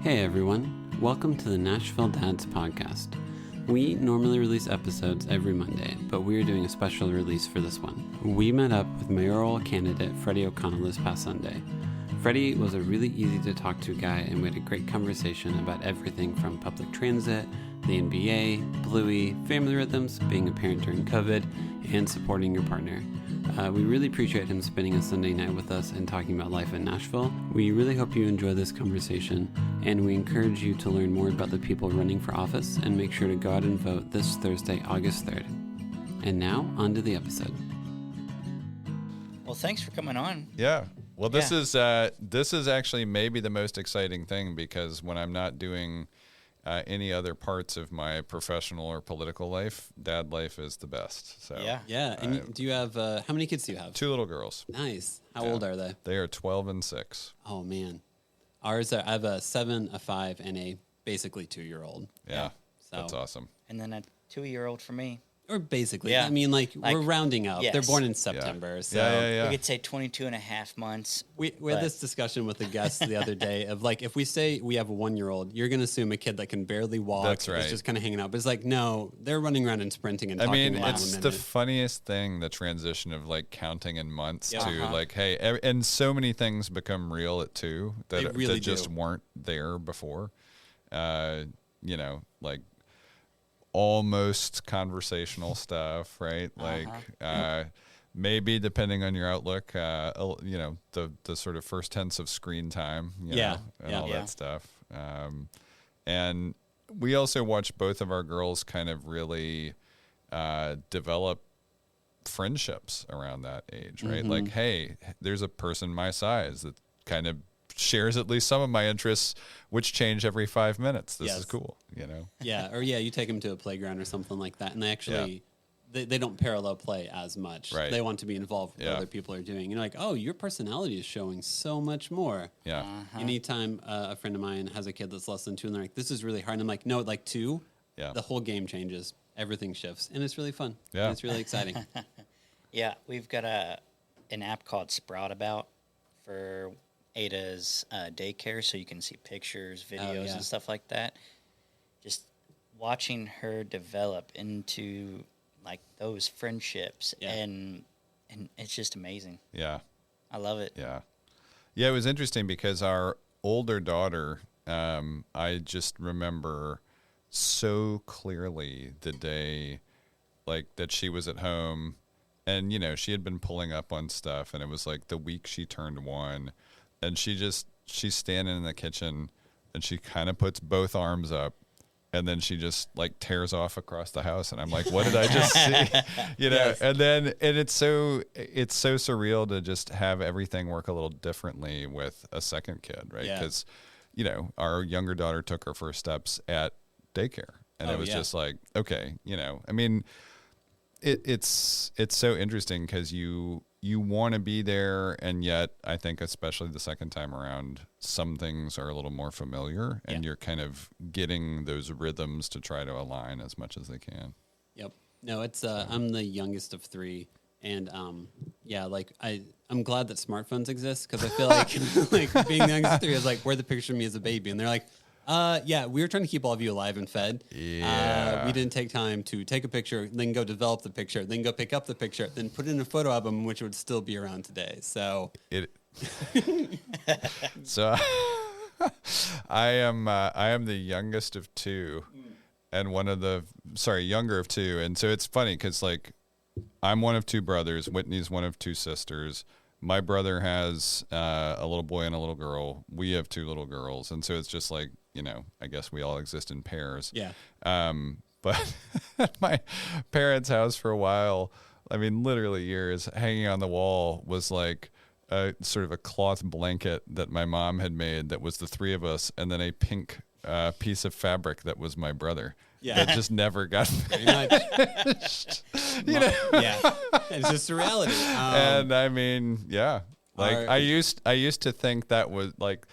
Hey everyone, welcome to the Nashville Dads Podcast. We normally release episodes every Monday, but we are doing a special release for this one. We met up with Mayoral candidate Freddie O'Connel this past Sunday. Freddie was a really easy to talk to guy, and we had a great conversation about everything from public transit, the NBA, Bluey, family rhythms, being a parent during COVID, and supporting your partner. We really appreciate him spending a Sunday night with us and talking about life in Nashville. We really hope you enjoy this conversation, and we encourage you to learn more about the people running for office and make sure to go out and vote this Thursday, August 3rd. And now, on to the episode. Well, thanks for coming on. Yeah. Well, this is actually maybe the most exciting thing, because when I'm not doing any other parts of my professional or political life, dad life is the best. So yeah. And do you have how many kids do you have? 2 little girls. Nice. How old are they? They are 12 and 6. Oh man, ours I have a 7, a 5, and a basically 2-year-old. Yeah. So That's awesome. And then a 2-year-old for me. Or basically, Yeah. I mean, like we're rounding up. Yes. They're born in September, so Yeah. We could say 22 and a half months. we had this discussion with the guests the other day of like, if we say we have a 1-year-old, you're going to assume a kid that can barely walk. That's right. Is just kind of hanging out. But it's like, no, they're running around and sprinting and talking a mile a it's minute. the funniest thing, the transition of like counting in months Yeah. to like, hey, and so many things become real at 2 They that, really that just do. weren't there before. Like almost conversational stuff, right? Like maybe depending on your outlook, the sort of first tense of screen time, and all that stuff. And we also watch both of our girls kind of really develop friendships around that age, right? Mm-hmm. Like, hey, there's a person my size that kind of shares at least some of my interests, which change every 5 minutes. This is cool, you take them to a playground or something like that, and they actually they don't parallel play as much. Right. They want to be involved with what other people are doing. You're like, oh, your personality is showing so much more. Yeah. Anytime a friend of mine has a kid that's less than 2, and they're like, this is really hard, and I'm like, no, like 2, the whole game changes, everything shifts, and it's really fun. Yeah. And it's really exciting. Yeah, we've got an app called Sprout About for Ada's daycare, so you can see pictures, videos, and stuff like that. Just watching her develop into like those friendships, and it's just amazing. Yeah. I love it. Yeah. Yeah, it was interesting because our older daughter, I just remember so clearly the day like that she was at home, and she had been pulling up on stuff, and it was like the week she turned 1, and she's standing in the kitchen, and she kind of puts both arms up, and then she just like tears off across the house, and I'm like, what did I just see? Yes. And it's so surreal to just have everything work a little differently with a second kid, right? Because our younger daughter took her first steps at daycare, and it was just like, okay, I mean, it's so interesting because you want to be there, and yet I think especially the second time around, some things are a little more familiar, and you're kind of getting those rhythms to try to align as much as they can. Yep. No, it's I'm the youngest of 3, and like I'm glad that smartphones exist, because I feel like like being the youngest of 3 is like, where the picture of me as a baby, and they're like, we were trying to keep all of you alive and fed. Yeah. We didn't take time to take a picture, then go develop the picture, then go pick up the picture, then put it in a photo album, which would still be around today. So So I am the youngest of 2, and younger of 2. And so it's funny because like I'm one of 2 brothers. Whitney's one of 2 sisters. My brother has a little boy and a little girl. We have 2 little girls. And so it's just like, I guess we all exist in pairs. Yeah. But at my parents' house for a while, I mean, literally years, hanging on the wall was like a sort of a cloth blanket that my mom had made that was the 3 of us, and then a pink piece of fabric that was my brother. Yeah. That just never got Very much. Yeah. It's just a reality. And I mean, like I used to think that was like,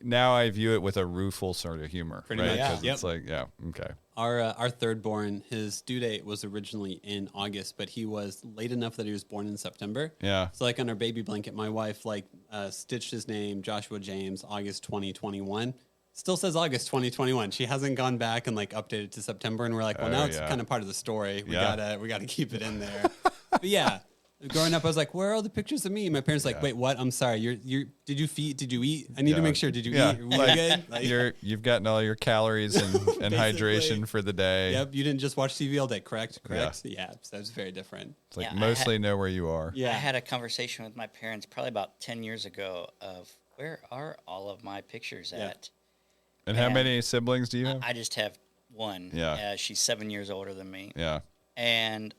now I view it with a rueful sort of humor, Pretty right? much. Because it's like, okay. Our third born, his due date was originally in August, but he was late enough that he was born in September. Yeah. So like on our baby blanket, my wife stitched his name, Joshua James, August 2021. still says August 2021. She hasn't gone back and like updated to September, and we're like, well, now it's kind of part of the story. We gotta keep it in there. But yeah, growing up, I was like, where are all the pictures of me? My parents like, wait, what? I'm sorry. Did you eat? I need to make sure. Did you eat? Were you good? Like, you've gotten all your calories and hydration for the day. Yep. You didn't just watch TV all day, correct? Yeah. So it's very different. It's like mostly know where you are. Yeah. I had a conversation with my parents probably about 10 years ago of where are all of my pictures at? And how many siblings do you have? I just have one. Yeah. She's 7 years older than me. Yeah. And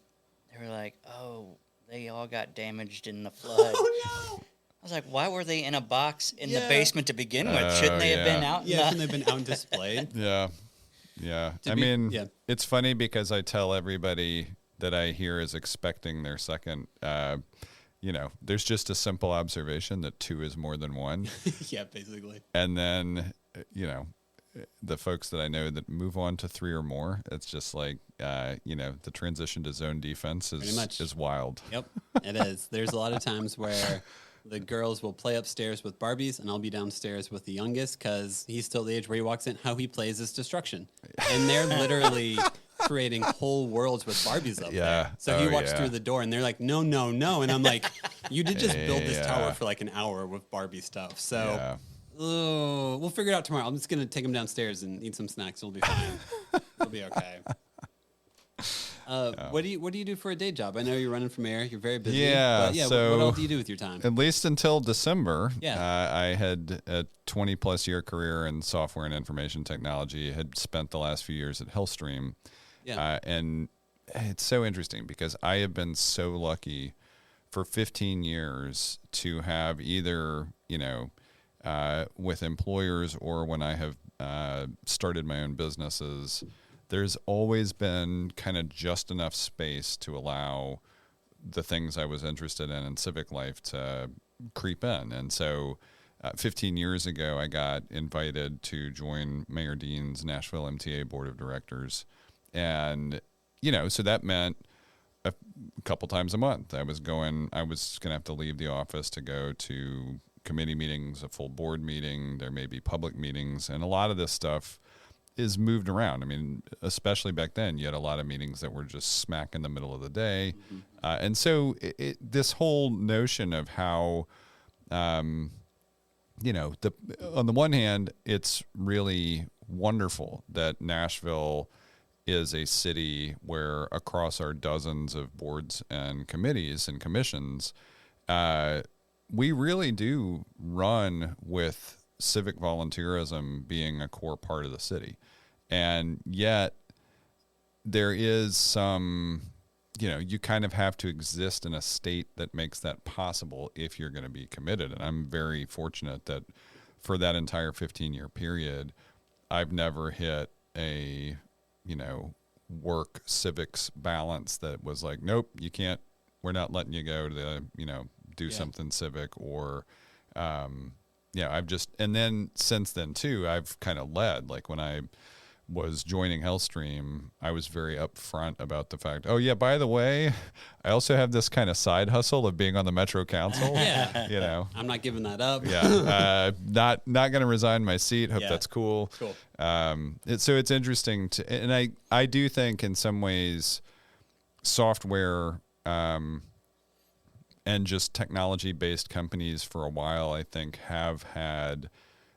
they were like, oh, they all got damaged in the flood. Oh, no. I was like, why were they in a box in the basement to begin with? Shouldn't they have been out? Shouldn't they have been out and displayed? Yeah. It's funny because I tell everybody that I hear is expecting their second, there's just a simple observation that 2 is more than 1. Yeah, basically. And then, the folks that I know that move on to 3 or more, it's just like, the transition to zone defense is wild. Yep, it is. There's a lot of times where the girls will play upstairs with Barbies, and I'll be downstairs with the youngest because he's still the age where he walks in. How he plays is destruction. And they're literally creating whole worlds with Barbies up there. So he walks through the door, and they're like, no. And I'm like, you did just build this tower for like an hour with Barbie stuff. So... we'll figure it out tomorrow. I'm just going to take him downstairs and eat some snacks. It'll be fine. It'll be okay. What do you do for a day job? I know you're running for mayor. You're very busy. So what else do you do with your time? At least until December, I had a 20-plus year career in software and information technology. Had spent the last few years at Hillstream. And it's so interesting because I have been so lucky for 15 years to have either, with employers or when I have started my own businesses, there's always been kind of just enough space to allow the things I was interested in civic life to creep in. And so 15 years ago, I got invited to join Mayor Dean's Nashville MTA Board of Directors. And, so that meant a couple times a month I was going to have to leave the office to go to committee meetings, a full board meeting. There may be public meetings, and a lot of this stuff is moved around. I mean, especially back then, you had a lot of meetings that were just smack in the middle of the day. And so this whole notion of how, on the one hand, it's really wonderful that Nashville is a city where across our dozens of boards and committees and commissions, we really do run with civic volunteerism being a core part of the city. And yet there is some, you kind of have to exist in a state that makes that possible if you're going to be committed. And I'm very fortunate that for that entire 15-year period, I've never hit a, work civics balance that was like, nope, you can't, we're not letting you go to the, do something civic or, and then since then too, I've kind of led, like when I was joining Hellstream, I was very upfront about the fact, oh yeah, by the way, I also have this kind of side hustle of being on the Metro Council. I'm not giving that up. Not going to resign my seat. Hope that's cool. So it's interesting and I do think in some ways software, and just technology-based companies for a while, I think, have had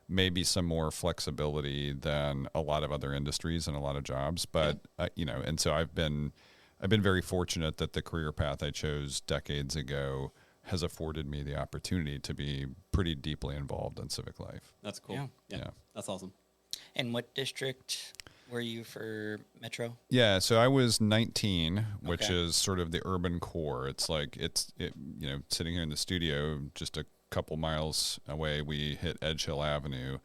maybe some more flexibility than a lot of other industries and a lot of jobs. But and so I've been very fortunate that the career path I chose decades ago has afforded me the opportunity to be pretty deeply involved in civic life. That's cool. Yeah. That's awesome. And what district were you for Metro? Yeah, so I was 19, which is sort of the urban core. It's like sitting here in the studio, just a couple miles away, we hit Edge Hill Avenue,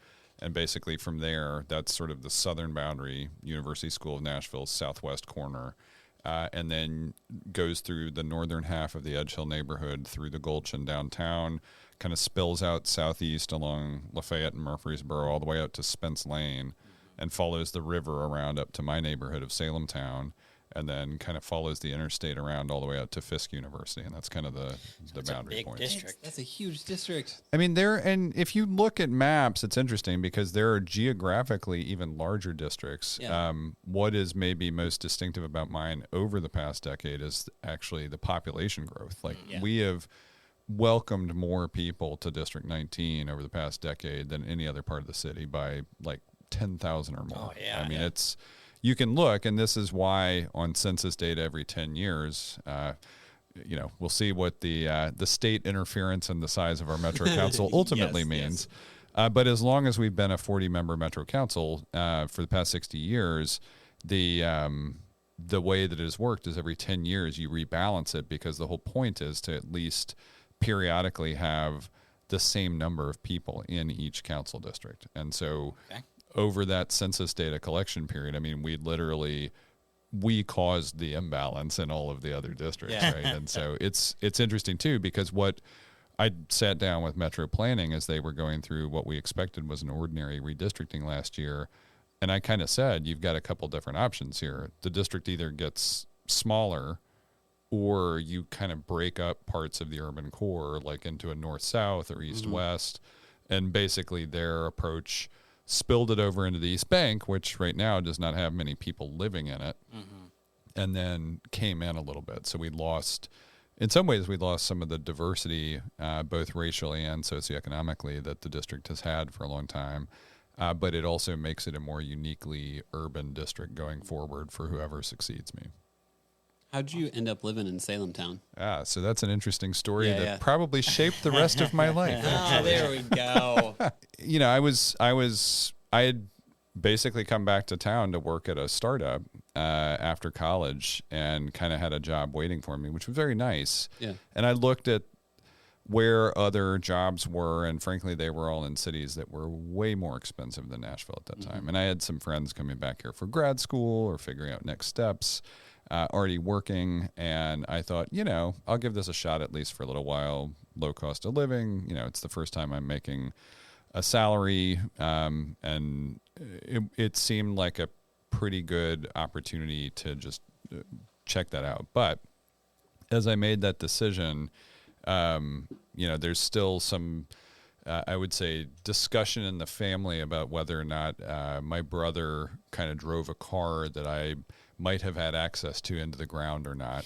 and basically from there, that's sort of the southern boundary. University School of Nashville's southwest corner, and then goes through the northern half of the Edge Hill neighborhood through the Gulch and downtown, kind of spills out southeast along Lafayette and Murfreesboro all the way out to Spence Lane, and follows the river around up to my neighborhood of Salem Town, and then kind of follows the interstate around all the way out to Fisk University, and that's kind of the boundary point. That's a huge district. I mean, and if you look at maps, it's interesting because there are geographically even larger districts. Yeah. What is maybe most distinctive about mine over the past decade is actually the population growth. Like we have welcomed more people to District 19 over the past decade than any other part of the city by like 10,000 or more. Oh, yeah. I mean, you can look, and this is why on census data every 10 years, we'll see what the state interference in the size of our metro council ultimately means. Yes. But as long as we've been a 40-member metro council for the past 60 years, the way that it has worked is every 10 years you rebalance it, because the whole point is to at least periodically have the same number of people in each council district. And so over that census data collection period, I mean, we caused the imbalance in all of the other districts, right? And so it's interesting too, because what I sat down with Metro Planning as they were going through what we expected was an ordinary redistricting last year. And I kind of said, you've got a couple different options here. The district either gets smaller, or you kind of break up parts of the urban core, like into a north-south or east-west. And basically their approach spilled it over into the East Bank, which right now does not have many people living in it, and then came in a little bit. So in some ways, we lost some of the diversity, both racially and socioeconomically, that the district has had for a long time. But it also makes it a more uniquely urban district going forward for whoever succeeds me. How'd you end up living in Salem Town? So that's an interesting story that probably shaped the rest of my life. There we go. I had basically come back to town to work at a startup after college, and kind of had a job waiting for me, which was very nice. Yeah. And I looked at where other jobs were, and frankly, they were all in cities that were way more expensive than Nashville at that time. And I had some friends coming back here for grad school or figuring out next steps. Already working, and I thought, I'll give this a shot at least for a little while. Low cost of living, it's the first time I'm making a salary, and it seemed like a pretty good opportunity to just check that out. But as I made that decision, there's still some, I would say, discussion in the family about whether or not my brother kind of drove a car that I might have had access to into the ground or not.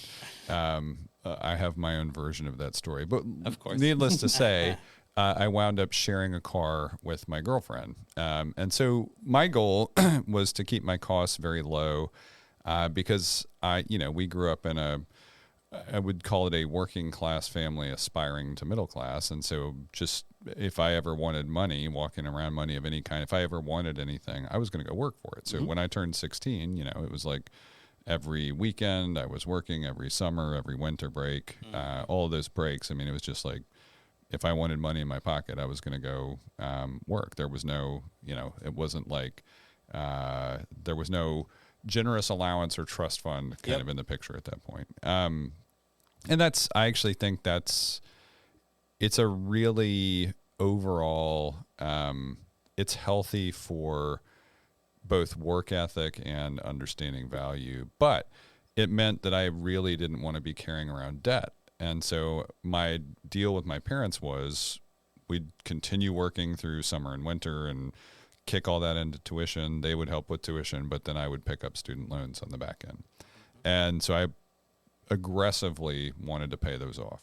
I have my own version of that story, but of course, needless to say, I wound up sharing a car with my girlfriend. And so my goal was to keep my costs very low, because we grew up in I would call it a working class family aspiring to middle class. And so just if I ever wanted money, walking around money of any kind, if I ever wanted anything, I was going to go work for it. So when I turned 16, it was like every weekend I was working, every summer, every winter break, all of those breaks. I mean, it was just like, if I wanted money in my pocket, I was going to go work. There was no, it wasn't like there was no generous allowance or trust fund kind of in the picture at that point. And I actually think it's a really overall, it's healthy for both work ethic and understanding value, but it meant that I really didn't want to be carrying around debt. And so my deal with my parents was we'd continue working through summer and winter and kick all that into tuition. They would help with tuition, but then I would pick up student loans on the back end. And so I aggressively wanted to pay those off.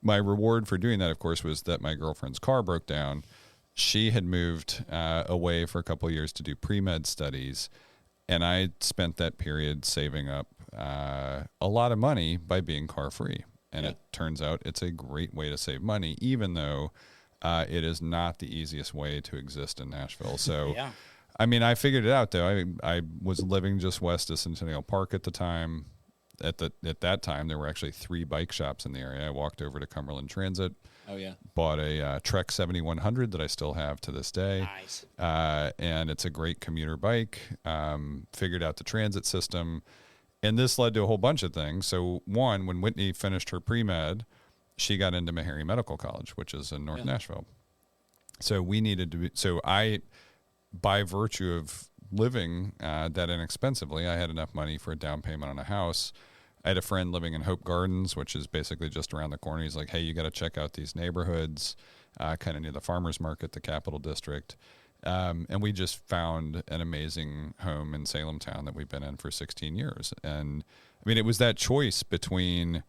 My reward for doing that, of course, was that my girlfriend's car broke down. She had moved away for a couple of years to do pre-med studies, and I spent that period saving up a lot of money by being car free. And it turns out it's a great way to save money, even though it is not the easiest way to exist in Nashville. So, I mean, I figured it out, though. I was living just west of Centennial Park at the time. At that time, there were actually 3 bike shops in the area. I walked over to Cumberland Transit. Oh, yeah. Bought a Trek 7100 that I still have to this day. Nice. And it's a great commuter bike. Figured out the transit system. And this led to a whole bunch of things. So, one, when Whitney finished her pre-med, she got into Meharry Medical College, which is in North Nashville. So we needed to be, so I, by virtue of living that inexpensively. I had enough money for a down payment on a house. I had a friend living in Hope Gardens, which is basically just around the corner. He's like, hey, you got to check out these neighborhoods, kind of near the farmer's market, the Capital District. And we just found an amazing home in Salem Town that we've been in for 16 years. And I mean, it was that choice between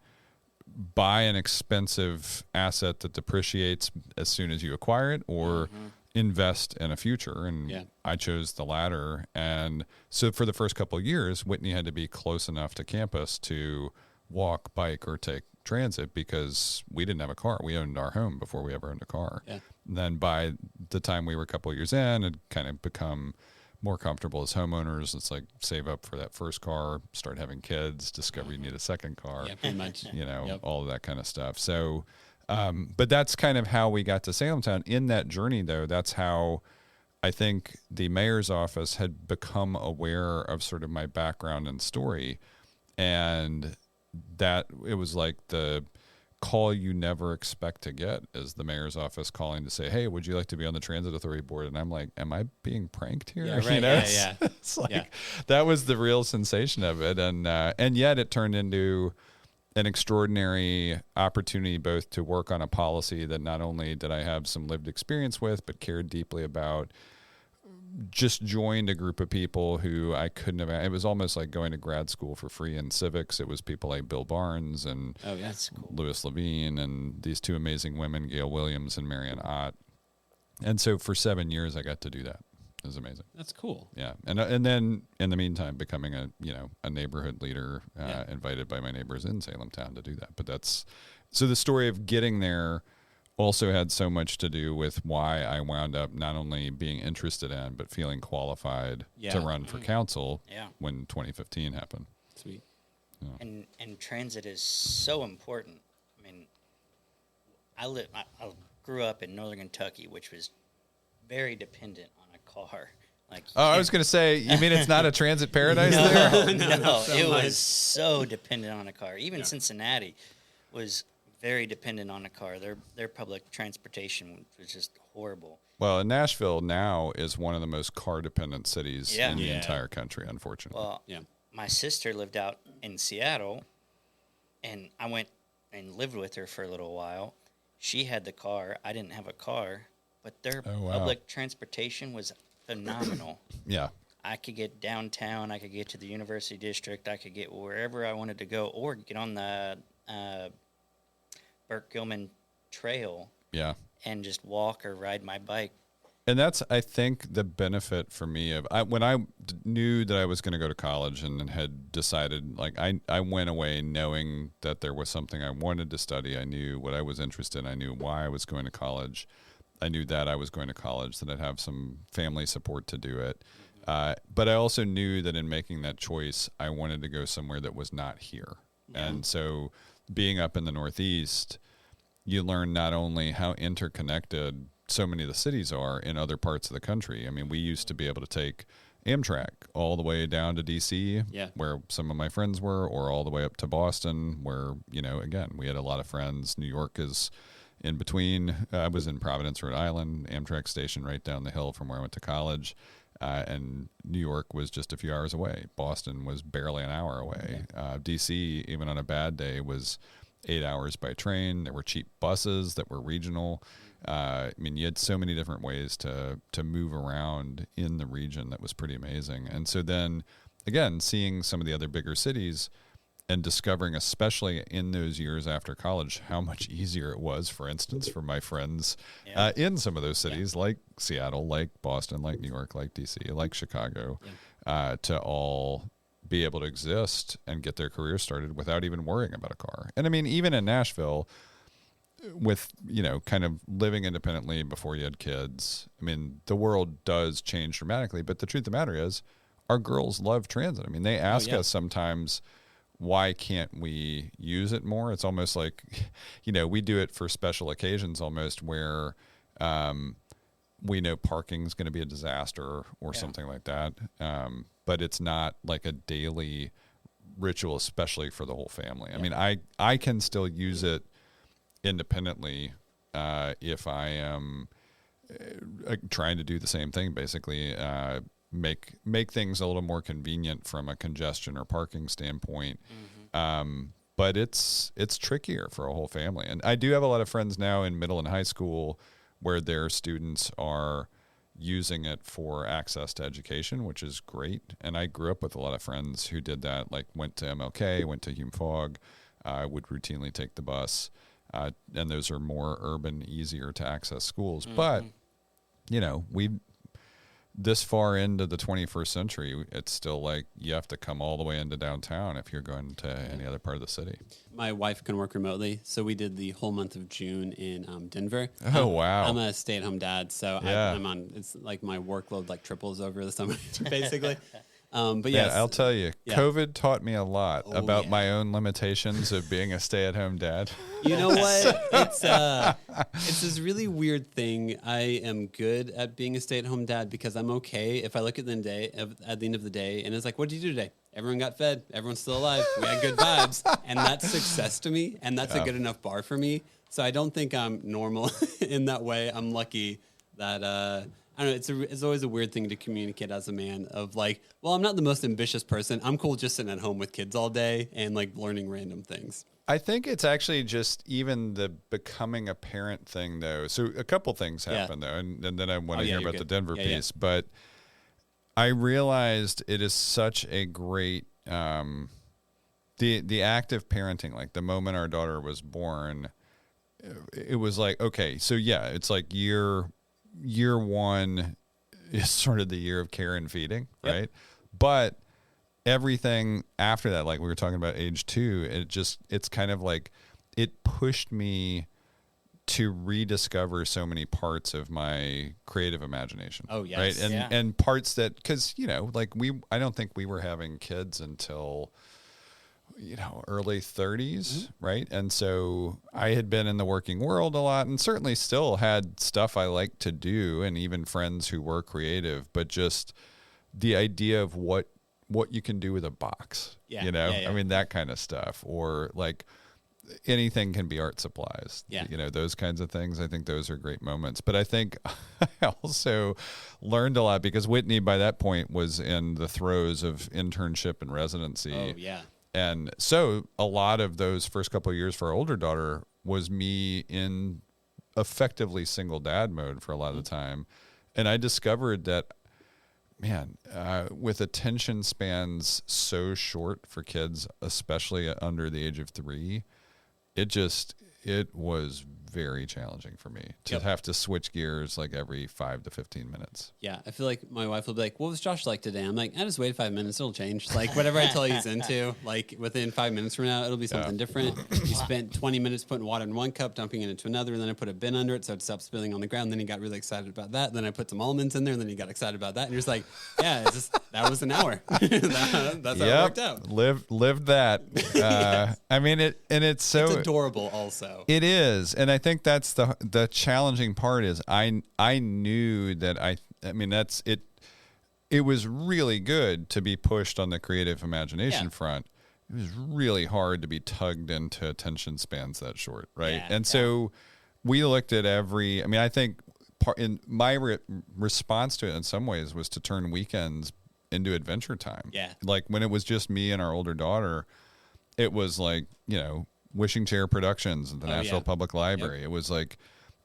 buy an expensive asset that depreciates as soon as you acquire it, or invest in a future. And I chose the latter. And so for the first couple of years, Whitney had to be close enough to campus to walk, bike, or take transit because we didn't have a car. We owned our home before we ever owned a car. And then by the time we were a couple of years in, it kind of become more comfortable as homeowners. It's like save up for that first car, start having kids, discover you need a second car, pretty much. All of that kind of stuff. So, but that's kind of how we got to Salem Town. In that journey, though, that's how I think the mayor's office had become aware of sort of my background and story. And that it was like the call you never expect to get is the mayor's office calling to say, hey, would you like to be on the Transit Authority board? And I'm like, am I being pranked here? Yeah, right. It's like, that was the real sensation of it. And yet it turned into an extraordinary opportunity both to work on a policy that not only did I have some lived experience with, but cared deeply about. Just joined a group of people who I couldn't have. It was almost like going to grad school for free in civics. It was people like Bill Barnes and Louis Levine and these two amazing women, Gail Williams and Marianne Ott. And so for 7 years, I got to do that. It was amazing. That's cool. Yeah, and then in the meantime, becoming a neighborhood leader, invited by my neighbors in Salem Town to do that. But that's so the story of getting there. Also had so much to do with why I wound up not only being interested in, but feeling qualified to run for council when 2015 happened. Sweet. Yeah. And transit is so important. I mean, I grew up in Northern Kentucky, which was very dependent on a car. I was going to say, you mean it's not a transit paradise there? No, it was so dependent on a car. Even Cincinnati was very dependent on a car. Their public transportation was just horrible. Well, and Nashville now is one of the most car-dependent cities in the entire country, unfortunately. Well, my sister lived out in Seattle, and I went and lived with her for a little while. She had the car. I didn't have a car, but their public transportation was phenomenal. I could get downtown. I could get to the University District. I could get wherever I wanted to go, or get on the Burke Gilman Trail and just walk or ride my bike. And that's, I think, the benefit for me of when I knew that I was going to go to college and had decided, like, I went away knowing that there was something I wanted to study. I knew what I was interested in. I knew why I was going to college. I knew that I was going to college, that I'd have some family support to do it. But I also knew that in making that choice, I wanted to go somewhere that was not here. And so being up in the Northeast, you learn not only how interconnected so many of the cities are in other parts of the country. I mean, we used to be able to take Amtrak all the way down to D.C., where some of my friends were, or all the way up to Boston, where, again, we had a lot of friends. New York is in between. I was in Providence, Rhode Island, Amtrak station right down the hill from where I went to college. And New York was just a few hours away. Boston was barely an hour away. D.C., even on a bad day, was 8 hours by train. There were cheap buses that were regional. I mean, you had so many different ways to move around in the region that was pretty amazing. And so then, again, seeing some of the other bigger cities and discovering, especially in those years after college, how much easier it was, for instance, for my friends in some of those cities like Seattle, like Boston, like New York, like D.C., like Chicago, to all be able to exist and get their career started without even worrying about a car. And I mean, even in Nashville, with, kind of living independently before you had kids, I mean, the world does change dramatically, but the truth of the matter is our girls love transit. I mean, they ask us sometimes, why can't we use it more? It's almost like, we do it for special occasions almost where we know parking is going to be a disaster or something like that. But it's not like a daily ritual, especially for the whole family. I mean, I can still use it independently if I am trying to do the same thing, basically, make things a little more convenient from a congestion or parking standpoint. But it's trickier for a whole family. And I do have a lot of friends now in middle and high school where their students are using it for access to education, which is great. And I grew up with a lot of friends who did that, like went to MLK, went to Hume Fogg, would routinely take the bus. And those are more urban, easier to access schools. But, this far into the 21st century, it's still like you have to come all the way into downtown if you're going to any other part of the city. My wife can work remotely, so we did the whole month of June in Denver. Oh, wow. I'm a stay-at-home dad, so I'm on. It's like my workload like triples over the summer, basically. But yes, I'll tell you, COVID taught me a lot about my own limitations of being a stay-at-home dad. You know what? It's this really weird thing. I am good at being a stay-at-home dad because I'm okay if I look at the end of the day, and it's like, what did you do today? Everyone got fed. Everyone's still alive. We had good vibes, and that's success to me, and that's a good enough bar for me. So I don't think I'm normal in that way. I'm lucky that. I don't know, it's always a weird thing to communicate as a man of like, well, I'm not the most ambitious person. I'm cool just sitting at home with kids all day and like learning random things. I think it's actually just even the becoming a parent thing though. So a couple things happen though. And then I want to hear about the Denver piece, but I realized it is such a great, the act of parenting, like the moment our daughter was born, it was like, okay, so it's like year one is sort of the year of care and feeding, right? But everything after that, like we were talking about age 2, it's kind of like it pushed me to rediscover so many parts of my creative imagination. Oh, yes. Right. And parts that, cause like I don't think we were having kids until, early 30s, right? And so I had been in the working world a lot and certainly still had stuff I liked to do and even friends who were creative, but just the idea of what you can do with a box, I mean, that kind of stuff, or like anything can be art supplies, those kinds of things. I think those are great moments. But I think I also learned a lot because Whitney by that point was in the throes of internship and residency. Oh, yeah. And so a lot of those first couple of years for our older daughter was me in effectively single dad mode for a lot of the time. And I discovered that, man, with attention spans so short for kids, especially under the age of 3, it was very challenging for me to have to switch gears like every 5 to 15 minutes. Yeah, I feel like my wife will be like, what was Josh like today? I'm like, I just waited 5 minutes. It'll change. Like whatever I tell you he's into, like within 5 minutes from now, it'll be something different. He spent 20 minutes putting water in one cup, dumping it into another, and then I put a bin under it so it stopped spilling on the ground. Then he got really excited about that. Then I put some almonds in there, and then he got excited about that. And you're just like, that was an hour. That's how it worked out. Lived that. I mean, it's so... It's adorable also. It is. And I think that's the challenging part is I knew that I mean that's it. It was really good to be pushed on the creative imagination front. It was really hard to be tugged into attention spans that short, right? So we looked at I think in my response to it in some ways was to turn weekends into adventure time. Yeah. Like when it was just me and our older daughter, it was like, Wishing Chair Productions at the Nashville Public Library. It was like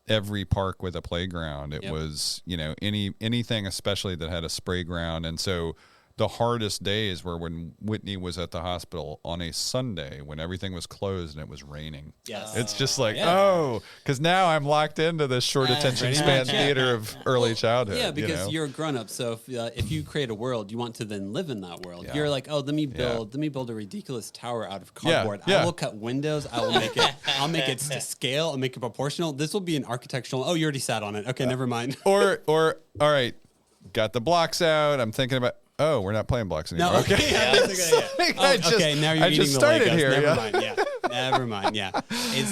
every park with a playground. It was, anything especially that had a spray ground. And so the hardest days were when Whitney was at the hospital on a Sunday when everything was closed and it was raining. Yes. It's just like, because now I'm locked into this short attention span theater of early childhood. Yeah, because you're a grown-up. So if you create a world, you want to then live in that world. You're like, let me build a ridiculous tower out of cardboard. I will cut windows. I'll make it to scale. I'll make it proportional. This will be an architectural. Oh, you already sat on it. Okay, never mind. Or all right, got the blocks out. I'm thinking about. Oh, we're not playing blocks anymore. No, okay. I just now you're eating just the started Legos. here. Never mind. Yeah. Never mind. Yeah.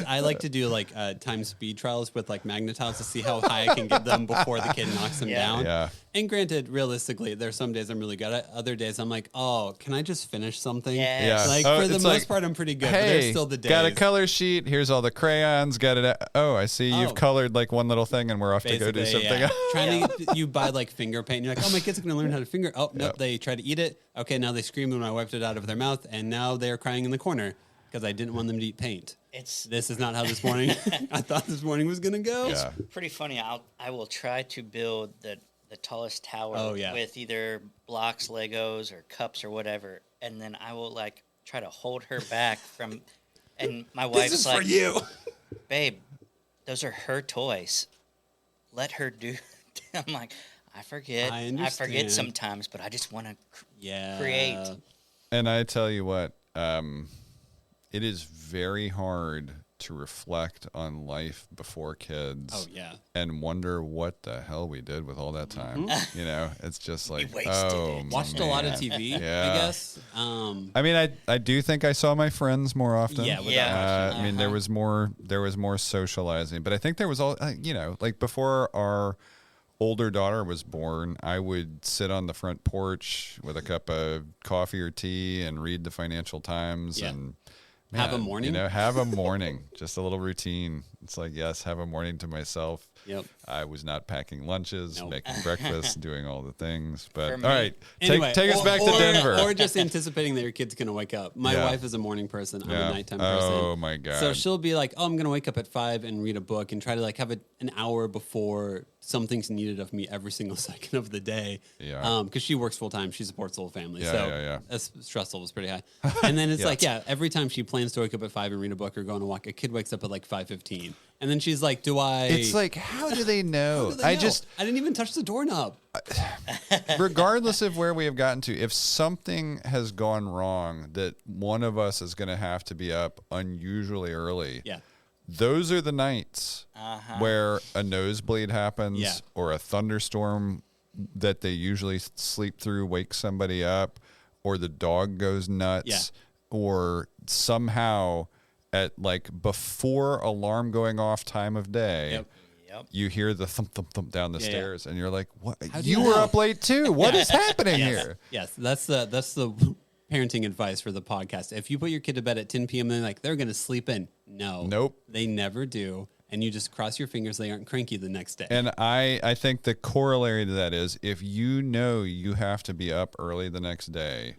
I like to do like time speed trials with like magnetiles to see how high I can get them before the kid knocks them down. Yeah. And granted, realistically, there's some days I'm really good at. Other days I'm like, oh, can I just finish something? Yeah. Like for the most part, I'm pretty good. But there's still the days. Got a color sheet. Here's all the crayons. Got it. Oh, I see. You've colored like one little thing, and we're off to go do something else. You buy like finger paint. And you're like, oh, my kids are going to learn how to finger. Oh, nope. They try to eat it. Okay, now they scream when I wiped it out of their mouth, and now they're crying in the corner because I didn't want them to eat paint. This is not how this morning. I thought this morning was going to go. It's pretty funny. I will try to build the tallest tower with either blocks, Legos, or cups or whatever, and then I will like try to hold her back from. And my wife's this is like, for you, babe. Those are her toys. Let her do. I'm like, I forget sometimes, but I just want to create. And I tell you what, it is very hard to reflect on life before kids. Oh, yeah. And wonder what the hell we did with all that time. You know, it's just like, watched a lot of TV, I guess. I mean, I do think I saw my friends more often. I mean, there was more socializing, but I think there was all, like before our older daughter was born, I would sit on the front porch with a cup of coffee or tea and read the Financial Times and have a morning. Have a morning, just a little routine. It's like, yes, have a morning to myself. Yep. I was not packing lunches, making breakfast, doing all the things. But all me. right, anyway, take us back to Denver. Or just anticipating that your kid's going to wake up. My wife is a morning person. I'm a nighttime person. Oh, my God. So she'll be like, I'm going to wake up at 5 and read a book and try to like have an hour before something's needed of me every single second of the day. Yeah. Because she works full time. She supports the whole family. Yeah. That's stress level is pretty high. And then it's every time she plans to wake up at 5 and read a book or go on a walk, a kid wakes up at like 5:15. And then she's like, It's like, how do they know? I didn't even touch the doorknob. Regardless of where we have gotten to, if something has gone wrong, that one of us is going to have to be up unusually early. Yeah. Those are the nights where a nosebleed happens or a thunderstorm that they usually sleep through wakes somebody up, or the dog goes nuts, or somehow at like before alarm going off time of day, you hear the thump, thump, thump down the stairs, and you're like, "What? You were up late too? What is happening here?" Yes, that's the parenting advice for the podcast. If you put your kid to bed at 10 p.m. and they're going to sleep in, nope, they never do, and you just cross your fingers they aren't cranky the next day. And I think the corollary to that is if you know you have to be up early the next day.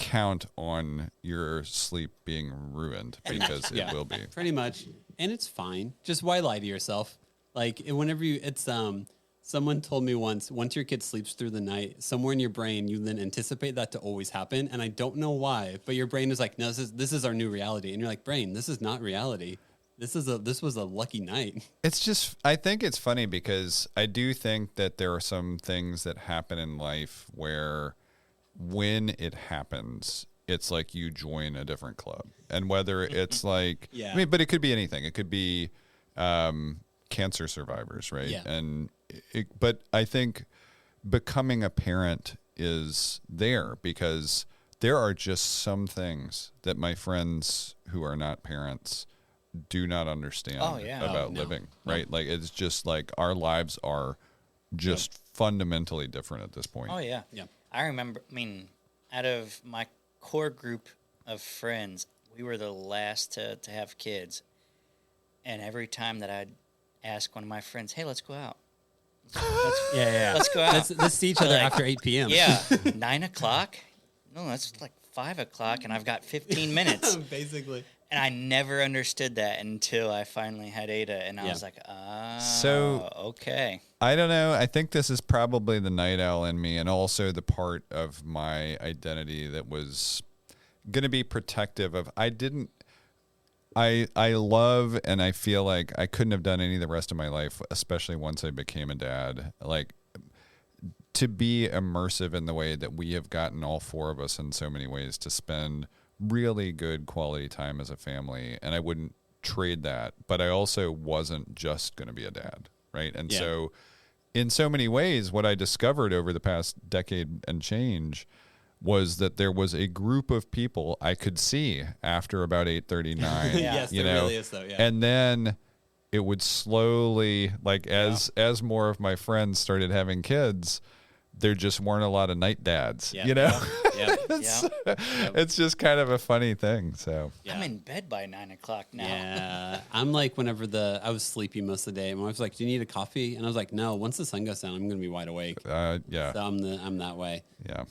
Count on your sleep being ruined because it will be. Pretty much. And it's fine. Just why lie to yourself? Like whenever someone told me once your kid sleeps through the night, somewhere in your brain, you then anticipate that to always happen. And I don't know why, but your brain is like, no, this is our new reality. And you're like, brain, this is not reality. This was a lucky night. It's just, I think it's funny because I do think that there are some things that happen in life where when it happens, it's like you join a different club. And whether it's like, I mean, but it could be anything. It could be cancer survivors, right? Yeah. And but I think becoming a parent is there because there are just some things that my friends who are not parents do not understand about living, right? Like it's just like our lives are just fundamentally different at this point. Oh, yeah. I remember, out of my core group of friends, we were the last to have kids. And every time that I'd ask one of my friends, hey, let's go out. Let's go out. Let's see each other after 8 p.m. 9 o'clock? No, that's like 5 o'clock, and I've got 15 minutes. Basically. And I never understood that until I finally had Ada, and I was like, okay. I don't know. I think this is probably the night owl in me, and also the part of my identity that was going to be protective of. I love, and I feel like I couldn't have done any of the rest of my life, especially once I became a dad, like to be immersive in the way that we have gotten, all four of us in so many ways, to spend really good quality time as a family. And I wouldn't trade that, but I also wasn't just going to be a dad. Right. And so in so many ways, what I discovered over the past decade and change was that there was a group of people I could see after about 8:39. Yes, there really is though. Yeah. And then it would slowly, like as more of my friends started having kids, there just weren't a lot of night dads, you know? It's just kind of a funny thing. So I'm in bed by 9 o'clock now. Yeah. I'm like, whenever I was sleepy most of the day, my wife was like, do you need a coffee? And I was like, no, once the sun goes down, I'm going to be wide awake. So I'm that way. Yeah.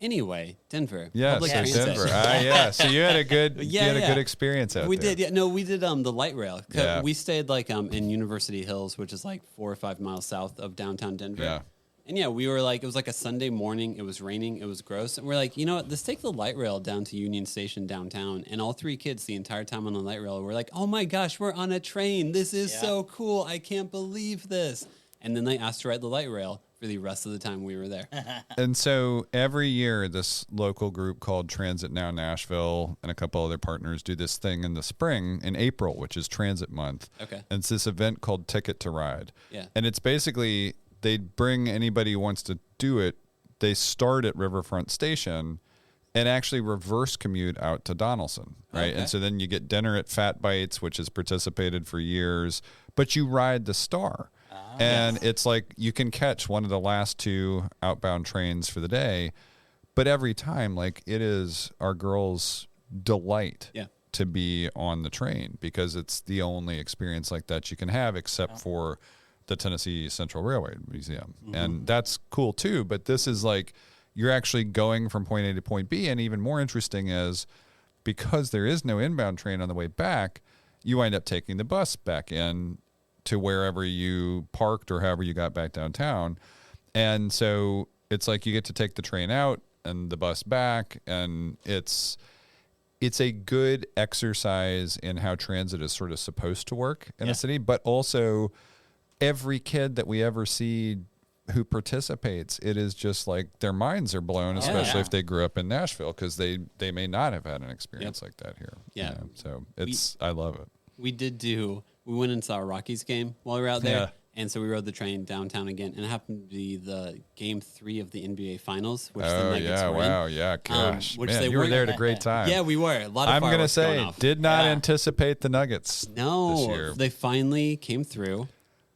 Anyway, Denver. Yeah, so Denver. So you had a good good experience out there. We did. Yeah, no, we did the light rail. We stayed like in University Hills, which is like 4 or 5 miles south of downtown Denver. Yeah. And we were like, it was like a Sunday morning. It was raining. It was gross. And we're like, you know what? Let's take the light rail down to Union Station downtown. And all 3 kids the entire time on the light rail were like, oh my gosh, we're on a train. This is so cool. I can't believe this. And then they asked to ride the light rail for the rest of the time we were there. And so every year, this local group called Transit Now Nashville and a couple other partners do this thing in the spring in April, which is Transit Month. Okay. And it's this event called Ticket to Ride. Yeah. And it's basically they bring anybody who wants to do it. They start at Riverfront Station and actually reverse commute out to Donaldson, right? Okay. And so then you get dinner at Fat Bites, which has participated for years, but you ride the Star. And it's like you can catch one of the last 2 outbound trains for the day, but every time, like, it is our girls' delight to be on the train because it's the only experience like that you can have except for the Tennessee Central Railway Museum. Mm-hmm. And that's cool too, but this is like you're actually going from point A to point B, and even more interesting is because there is no inbound train on the way back, you wind up taking the bus back in to wherever you parked or however you got back downtown. And so it's like you get to take the train out and the bus back, and it's a good exercise in how transit is sort of supposed to work in a city, but also every kid that we ever see who participates, it is just like their minds are blown, especially if they grew up in Nashville, because they may not have had an experience like that here. Yeah. You know? So I love it. We went and saw a Rockies game while we were out there. Yeah. And so we rode the train downtown again, and it happened to be the Game 3 of the NBA Finals, which the Nuggets were in. Gosh, man, you were there at a great time. Yeah, we were. A lot of I'm going to say, did not anticipate the Nuggets this year. They finally came through.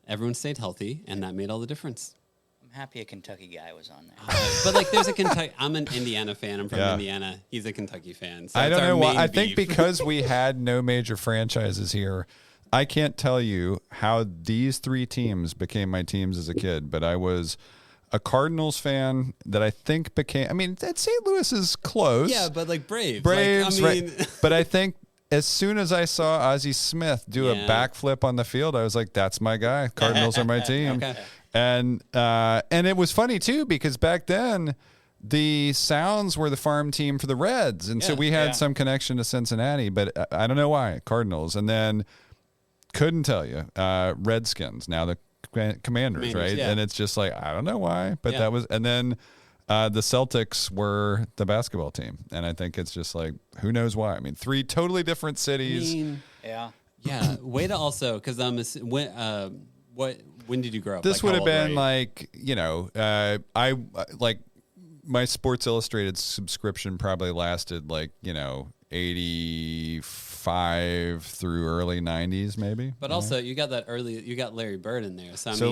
Everyone stayed healthy, and that made all the difference. I'm happy a Kentucky guy was on there. But like, there's a Kentucky. I'm an Indiana fan. I'm from Indiana. He's a Kentucky fan. So I don't know why. I think because we had no major franchises here. I can't tell you how these 3 teams became my teams as a kid, but I was a Cardinals fan that I think became, I mean, that St. Louis is close. Yeah, but like Braves. Braves, like, I mean, right. But I think as soon as I saw Ozzie Smith do a backflip on the field, I was like, that's my guy. Cardinals are my team. Okay. And it was funny too, because back then the Sounds were the farm team for the Reds. And so we had some connection to Cincinnati, but I don't know why, Cardinals. And then couldn't tell you. Redskins, now the Commanders, right? Yeah. And it's just like, I don't know why, but that was, and then the Celtics were the basketball team. And I think it's just like, who knows why? I mean, 3 totally different cities. Yeah. Way to also, because when did you grow up? This would have been like, you know, I like my Sports Illustrated subscription probably lasted like, you know, 85 through early 90s maybe. But also you got Larry Bird in there. So, I mean,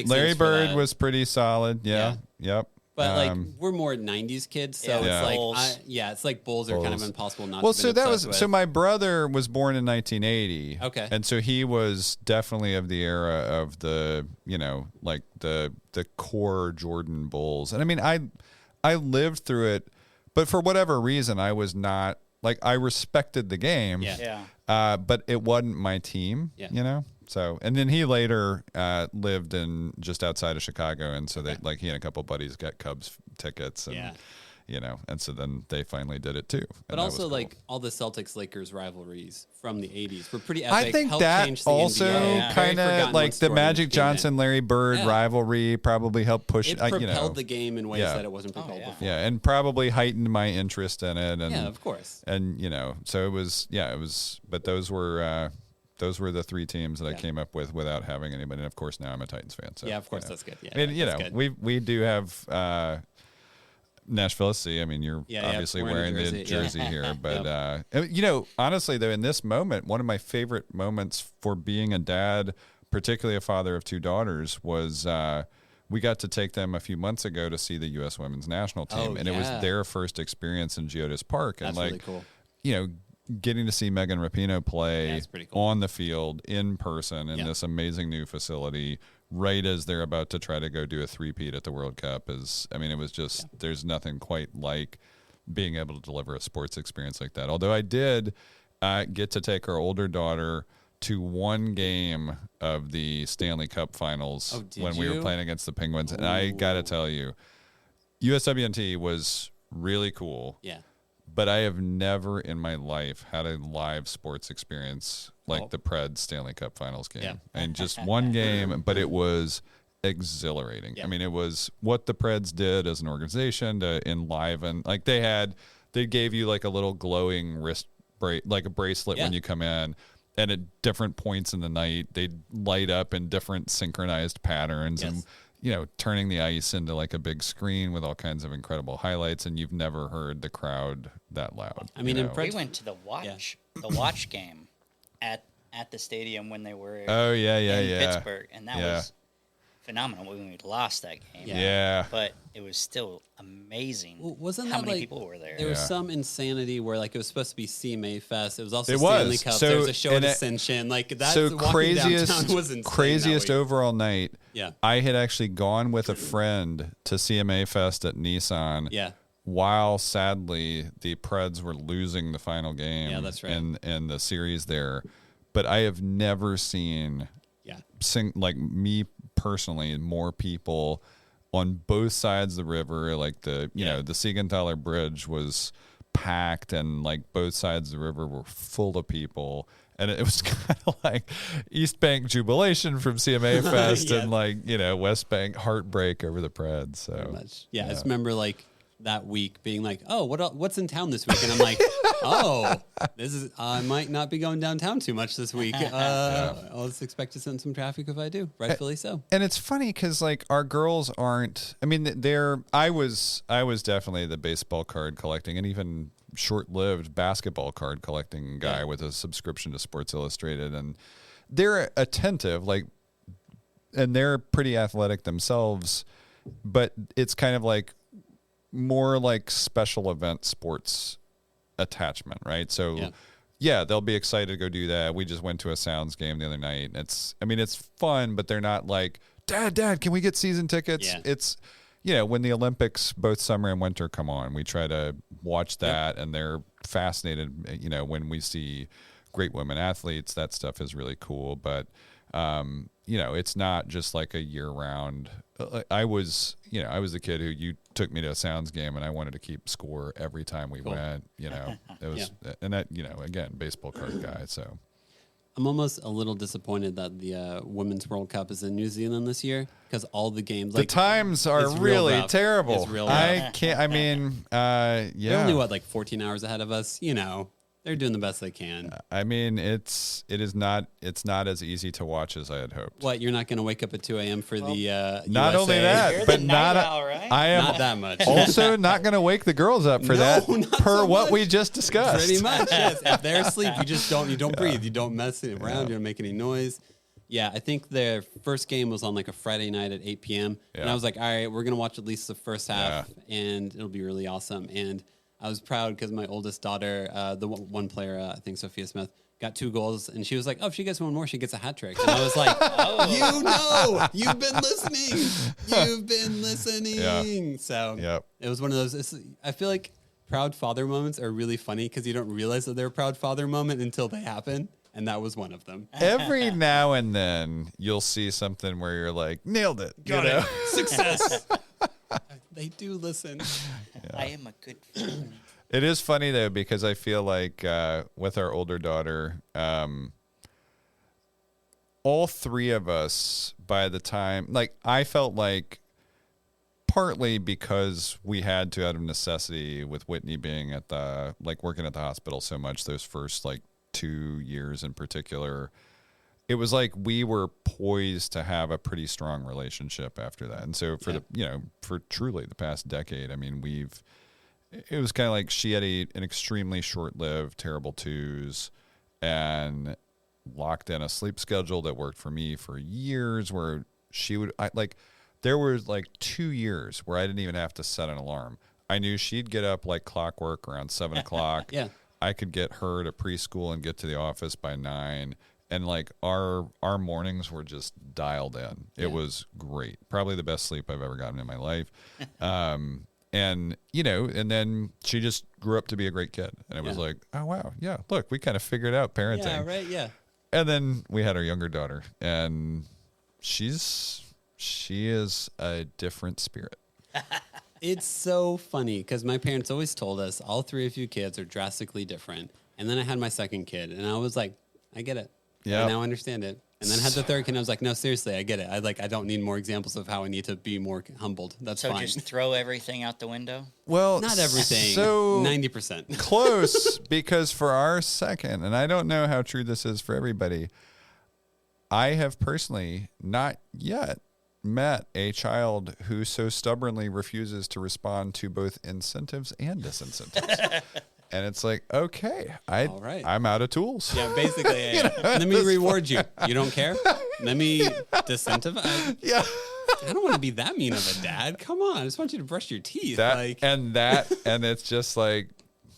Larry Bird was pretty solid. Yeah. Yep. But like we're more 90s kids, so it's like it's like Bulls are kind of impossible not to be with. So my brother was born in 1980. Okay. And so he was definitely of the era of the, you know, like the core Jordan Bulls. And I mean, I lived through it, but for whatever reason I was not, like, I respected the game. But it wasn't my team, you know? So, and then he later lived in just outside of Chicago, and so they, like, he and a couple buddies got Cubs tickets, and you know, and so then they finally did it too. But also, cool. Like, all the Celtics-Lakers rivalries from the 80s were pretty epic. I think that also kind of like the Magic Johnson-Larry Bird rivalry probably helped push it. It propelled the game in ways that it wasn't propelled before. Yeah, and probably heightened my interest in it. And, of course. And, you know, so it was, but those were the 3 teams that I came up with without having anybody. And of course, now I'm a Titans fan. So of course, that's good. Yeah, I mean, you know, we do have Nashville SC. I mean, you're obviously wearing the jersey here, but honestly, though, in this moment, one of my favorite moments for being a dad, particularly a father of two daughters, was we got to take them a few months ago to see the U.S. Women's National Team, and it was their first experience in Geodis Park, and That's really cool. Getting to see Megan Rapinoe play cool. on the field in person in this amazing new facility, right as they're about to try to go do a three-peat at the World Cup it was just, there's nothing quite like being able to deliver a sports experience like that. Although I did get to take our older daughter to one game of the Stanley Cup Finals when we were playing against the Penguins. And I got to tell you, USWNT was really cool. Yeah. But I have never in my life had a live sports experience like the Preds Stanley Cup Finals game. Yeah. And just one game, but it was exhilarating. Yeah. I mean, it was what the Preds did as an organization to enliven. Like they gave you like a little glowing wrist like a bracelet when you come in. And at different points in the night, they'd light up in different synchronized patterns and, turning the ice into like a big screen with all kinds of incredible highlights. And you've never heard the crowd that loud. I mean, we went to the watch game at the stadium when they were in Pittsburgh. And that was phenomenal when we lost that game. Yeah. But it was still amazing. Well, wasn't how that many like, people were there? There was some insanity where like it was supposed to be CMA Fest. It was also it Stanley was. Cup. So, there was a show at Ascension. Like that's so walking downtown was insane. Craziest overall night. Yeah. I had actually gone with a friend to CMA Fest at Nissan. Yeah. While sadly the Preds were losing the final game. Yeah, that's right. in the series there, but I have never seen like me personally more people on both sides of the river. Like the Siegenthaler Bridge was packed, and like both sides of the river were full of people. And it was kind of like East Bank jubilation from CMA Fest and like, West Bank heartbreak over the Preds. So I just remember like that week being like, oh, what's in town this week? And I'm like, I might not be going downtown too much this week. I'll just expect to send some traffic if I do, rightfully so. And it's funny because like our girls aren't, I mean, I was definitely the baseball card collecting and even short-lived basketball card collecting guy with a subscription to Sports Illustrated, and they're attentive, like, and they're pretty athletic themselves, but it's kind of like more like special event sports attachment, right? So they'll be excited to go do that. We just went to a Sounds game the other night. It's fun, but they're not like, Dad, can we get season tickets? Yeah. It's, when the Olympics, both summer and winter, come on, we try to watch that, and they're fascinated. When we see great women athletes, that stuff is really cool. But it's not just like a year-round. I was the kid who you took me to a Sounds game, and I wanted to keep score every time we went. It was, and that again, baseball card guy. So I'm almost a little disappointed that the Women's World Cup is in New Zealand this year because all the games, the times are really terrible. It's real rough. I can't. I mean, they're only 14 hours ahead of us. They're doing the best they can. I mean, it's not as easy to watch as I had hoped. What, you're not going to wake up at 2 a.m. for the not USA? Only that, but not right? I am not that much. Also not going to wake the girls up for that per so what we just discussed. Pretty much, yes. If they're asleep, you don't breathe. You don't mess it around. You don't make any noise. Yeah, I think their first game was on like a Friday night at 8 p.m. And I was like, all right, we're going to watch at least the first half and it'll be really awesome. And I was proud because my oldest daughter, the one player, I think Sophia Smith, got 2 goals, and she was like, "Oh, if she gets one more, she gets a hat trick." And I was like, you've been listening, Yeah. So it was one of those. I feel like proud father moments are really funny because you don't realize that they're a proud father moment until they happen, and that was one of them. Every now and then, you'll see something where you're like, "Nailed it, got it, success." They do listen. I am a good friend. It is funny, though, because I feel like with our older daughter, all 3 of us, by the time, like, I felt like partly because we had to out of necessity with Whitney being at working at the hospital so much those first, 2 years in particular, it was like we were poised to have a pretty strong relationship after that. And so for for truly the past decade, I mean, it was kind of like she had an extremely short-lived terrible twos and locked in a sleep schedule that worked for me for years, where there were like 2 years where I didn't even have to set an alarm. I knew she'd get up like clockwork around 7 o'clock. Yeah. I could get her to preschool and get to the office by 9. And like our mornings were just dialed in. It was great. Probably the best sleep I've ever gotten in my life. And and then she just grew up to be a great kid. And it was like, oh wow, yeah, look, we kind of figured out parenting. Yeah, right, yeah. And then we had our younger daughter, and she is a different spirit. It's so funny because my parents always told us all 3 of you kids are drastically different. And then I had my second kid, and I was like, I get it. Yeah. I now understand it. And then I had the third kid, and I was like, no, seriously, I get it. I don't need more examples of how I need to be more humbled. That's fine. So just throw everything out the window? Well, not everything. So 90%. Close, because for our second, and I don't know how true this is for everybody, I have personally not yet met a child who so stubbornly refuses to respond to both incentives and disincentives. And it's like, okay, I'm out of tools. Yeah, basically. Let me reward you. You don't care? Let me disincentivize. Yeah. I don't want to be that mean of a dad. Come on. I just want you to brush your teeth. And it's just like,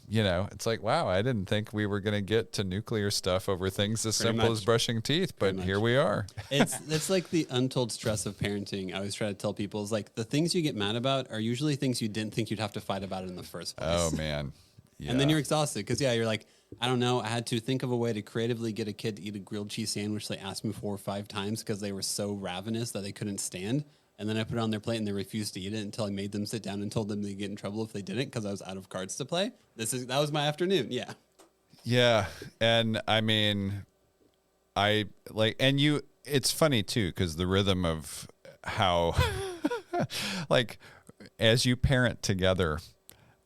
it's like, wow, I didn't think we were going to get to nuclear stuff over things as simple as brushing teeth, but here we are. It's like the untold stress of parenting. I always try to tell people is like the things you get mad about are usually things you didn't think you'd have to fight about in the first place. Oh, man. Yeah. And then you're exhausted because, you're like, I don't know. I had to think of a way to creatively get a kid to eat a grilled cheese sandwich they asked me 4 or 5 times because they were so ravenous that they couldn't stand. And then I put it on their plate and they refused to eat it until I made them sit down and told them they'd get in trouble if they didn't because I was out of cards to play. That was my afternoon. Yeah. Yeah. And I mean, it's funny too, because the rhythm of how, like, as you parent together,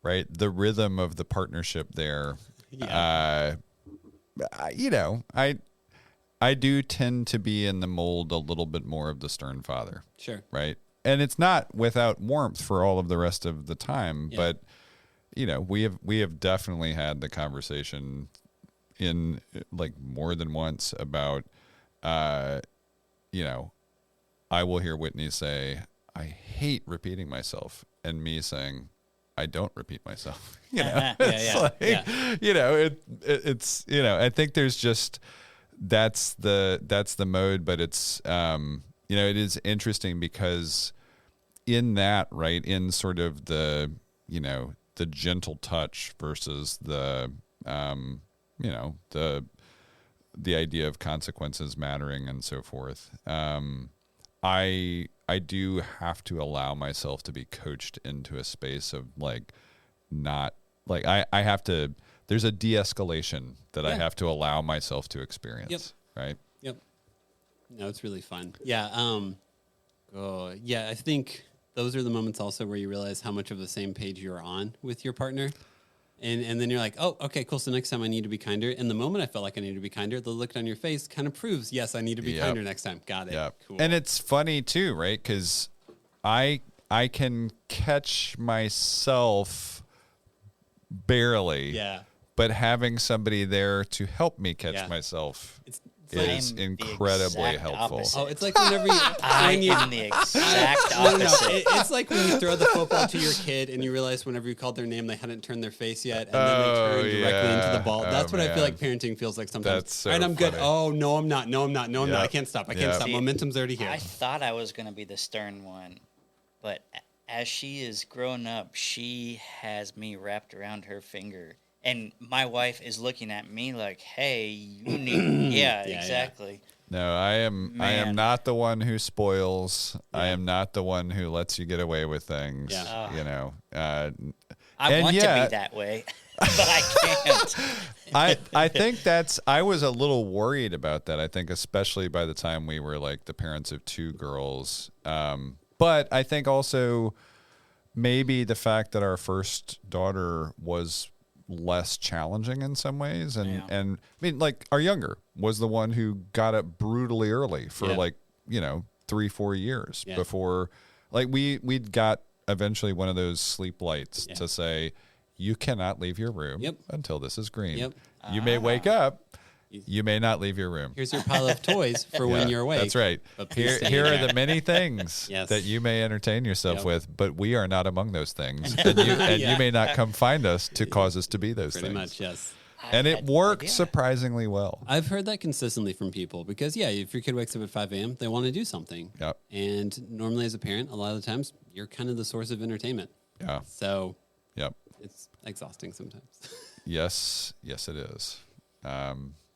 right? The rhythm of the partnership there. Yeah. I do tend to be in the mold a little bit more of the stern father. Sure. Right. And it's not without warmth for all of the rest of the time, but we have definitely had the conversation in like more than once about, I will hear Whitney say, I hate repeating myself, and me saying, I don't repeat myself. It's I think there's just, that's the mode, but it's, it is interesting because in that, right, in sort of the, the gentle touch versus the, the idea of consequences mattering and so forth. I do have to allow myself to be coached into a space of like, not like I have to, there's a de-escalation that I have to allow myself to experience. Yep. Right. Yep. No, it's really fun. Yeah. I think those are the moments also where you realize how much of the same page you're on with your partner. And then you're like, oh, okay, cool. So next time I need to be kinder. And the moment I felt like I need to be kinder, the look on your face kind of proves, yes, I need to be kinder next time. Got it. Yep. Cool. And it's funny too, right? Because I can catch myself barely. Yeah. But having somebody there to help me catch myself is incredibly helpful. Oh, it's like whenever you... I'm the exact opposite. It's like when you throw the football to your kid and you realize whenever you called their name, they hadn't turned their face yet, and then they turn directly into the ball. That's what I feel like parenting feels like sometimes. That's so and I'm funny. good. Oh, no, I'm not. No, I'm not. No, I'm not. I can't stop. I can't stop. See, Momentum's already here. I thought I was going to be the stern one, but as she is growing up, she has me wrapped around her finger. And my wife is looking at me like, "Hey, you need." Yeah, exactly. No, I am not the one who spoils. I am not the one who lets you get away with things. Yeah. I want to be that way, but I can't. I think I was a little worried about that. I think especially by the time we were like the parents of 2 girls. But I think also maybe the fact that our first daughter was less challenging in some ways. And I mean, like our younger was the one who got up brutally early for 3-4 years before, like we'd got eventually one of those sleep lights to say, you cannot leave your room until this is green. You may wake up. You may not leave your room. Here's your pile of toys for when you're awake. That's right. Here are the many things that you may entertain yourself with, but we are not among those things. And you may not come find us to cause us to be those things. Pretty much, yes. And it works surprisingly well. I've heard that consistently from people because, if your kid wakes up at 5 a.m., they want to do something. Yep. And normally as a parent, a lot of the times, you're kind of the source of entertainment. Yeah. So it's exhausting sometimes. Yes, it is.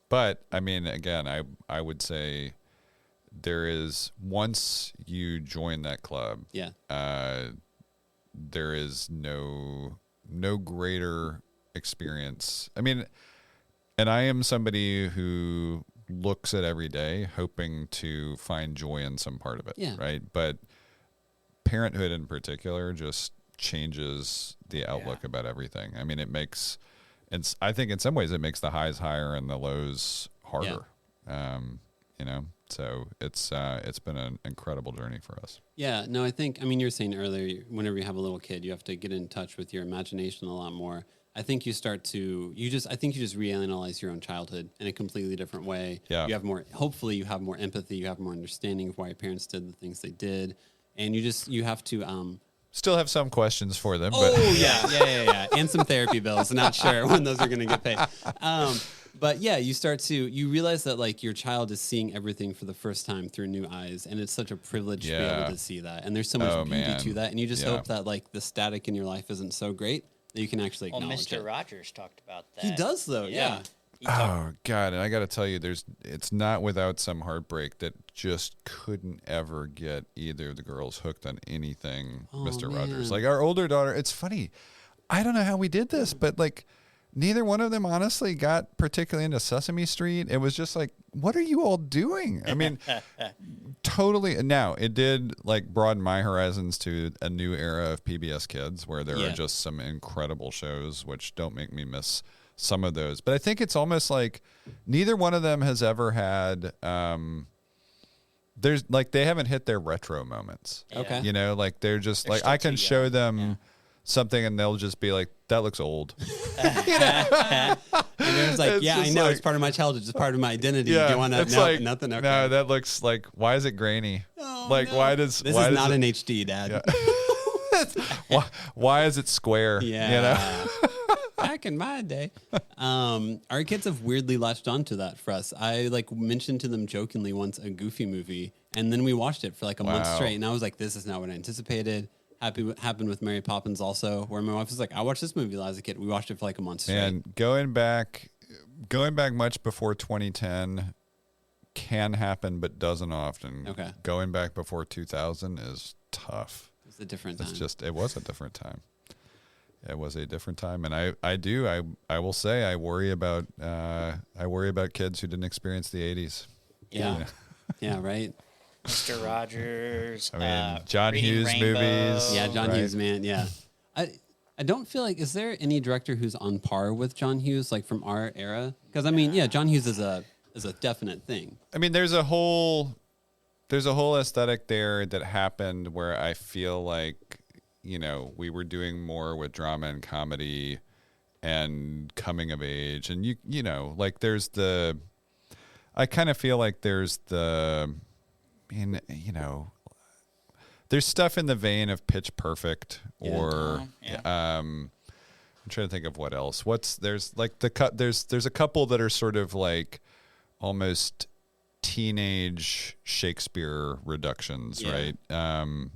But I mean, again, I would say there is, once you join that club, there is no greater experience. I mean, and I am somebody who looks at every day hoping to find joy in some part of it, right? But parenthood in particular just changes the outlook about everything. I mean, it makes... And I think in some ways it makes the highs higher and the lows harder. So it's been an incredible journey for us. Yeah, no, I think, you were saying earlier, whenever you have a little kid, you have to get in touch with your imagination a lot more. I think you start to, you just reanalyze your own childhood in a completely different way. Yeah. You have more, hopefully you have more empathy, you have more understanding of why your parents did the things they did. And you have to, still have some questions for them. Oh, but yeah. And some therapy bills. Not sure when those are going to get paid. But you realize that like your child is seeing everything for the first time through new eyes. And it's such a privilege to be able to see that. And there's so much beauty to that. And you just hope that like the static in your life isn't so great that you can actually acknowledge it. Mr. Rogers talked about that. He does though. Yeah. Oh God. And I got to tell you, it's not without some heartbreak that just couldn't ever get either of the girls hooked on anything Mr. Rogers. Like our older daughter, it's funny. I don't know how we did this, but like neither one of them honestly got particularly into Sesame Street. It was just like, what are you all doing? I mean, totally. Now it did like broaden my horizons to a new era of PBS Kids where there are just some incredible shows, which don't make me miss some of those. But I think it's almost like neither one of them has ever had, there's like, they haven't hit their retro moments. Okay. You know, like they're just like, I can show them something and they'll just be like, that looks old. And it's like, I know, it's part of my childhood, it's part of my identity. Do you want to know? Like, nothing? Okay. No, that looks like, why is it grainy? Oh, like, no. why does this why is does not it, an HD, Dad. why is it square? Yeah. You know? Back in my day. Our kids have weirdly latched onto that for us. I like mentioned to them jokingly once a Goofy movie, and then we watched it for like a month straight, and I was like, this is not what I anticipated. Happened with Mary Poppins also, where my wife was like, I watched this movie as a kid. We watched it for like a month straight. And going back much before 2010 can happen, but doesn't often. Okay. Going back before 2000 is tough. It's a different time. It was a different time. It was a different time. And I will say I worry about kids who didn't experience the 80s. Yeah. Yeah, right. Mr. Rogers. I mean, John Reading Hughes Rainbow. movies. Yeah, John Hughes, man. Yeah. I don't feel like, is there any director who's on par with John Hughes, like from our era? Because I mean, John Hughes is a definite thing. I mean, there's a whole aesthetic there that happened where I feel like, you know, we were doing more with drama and comedy and coming of age. And you know, like I kind of feel like there's there's stuff in the vein of Pitch Perfect or I'm trying to think of what else. There's a couple that are sort of like almost teenage Shakespeare reductions, right? And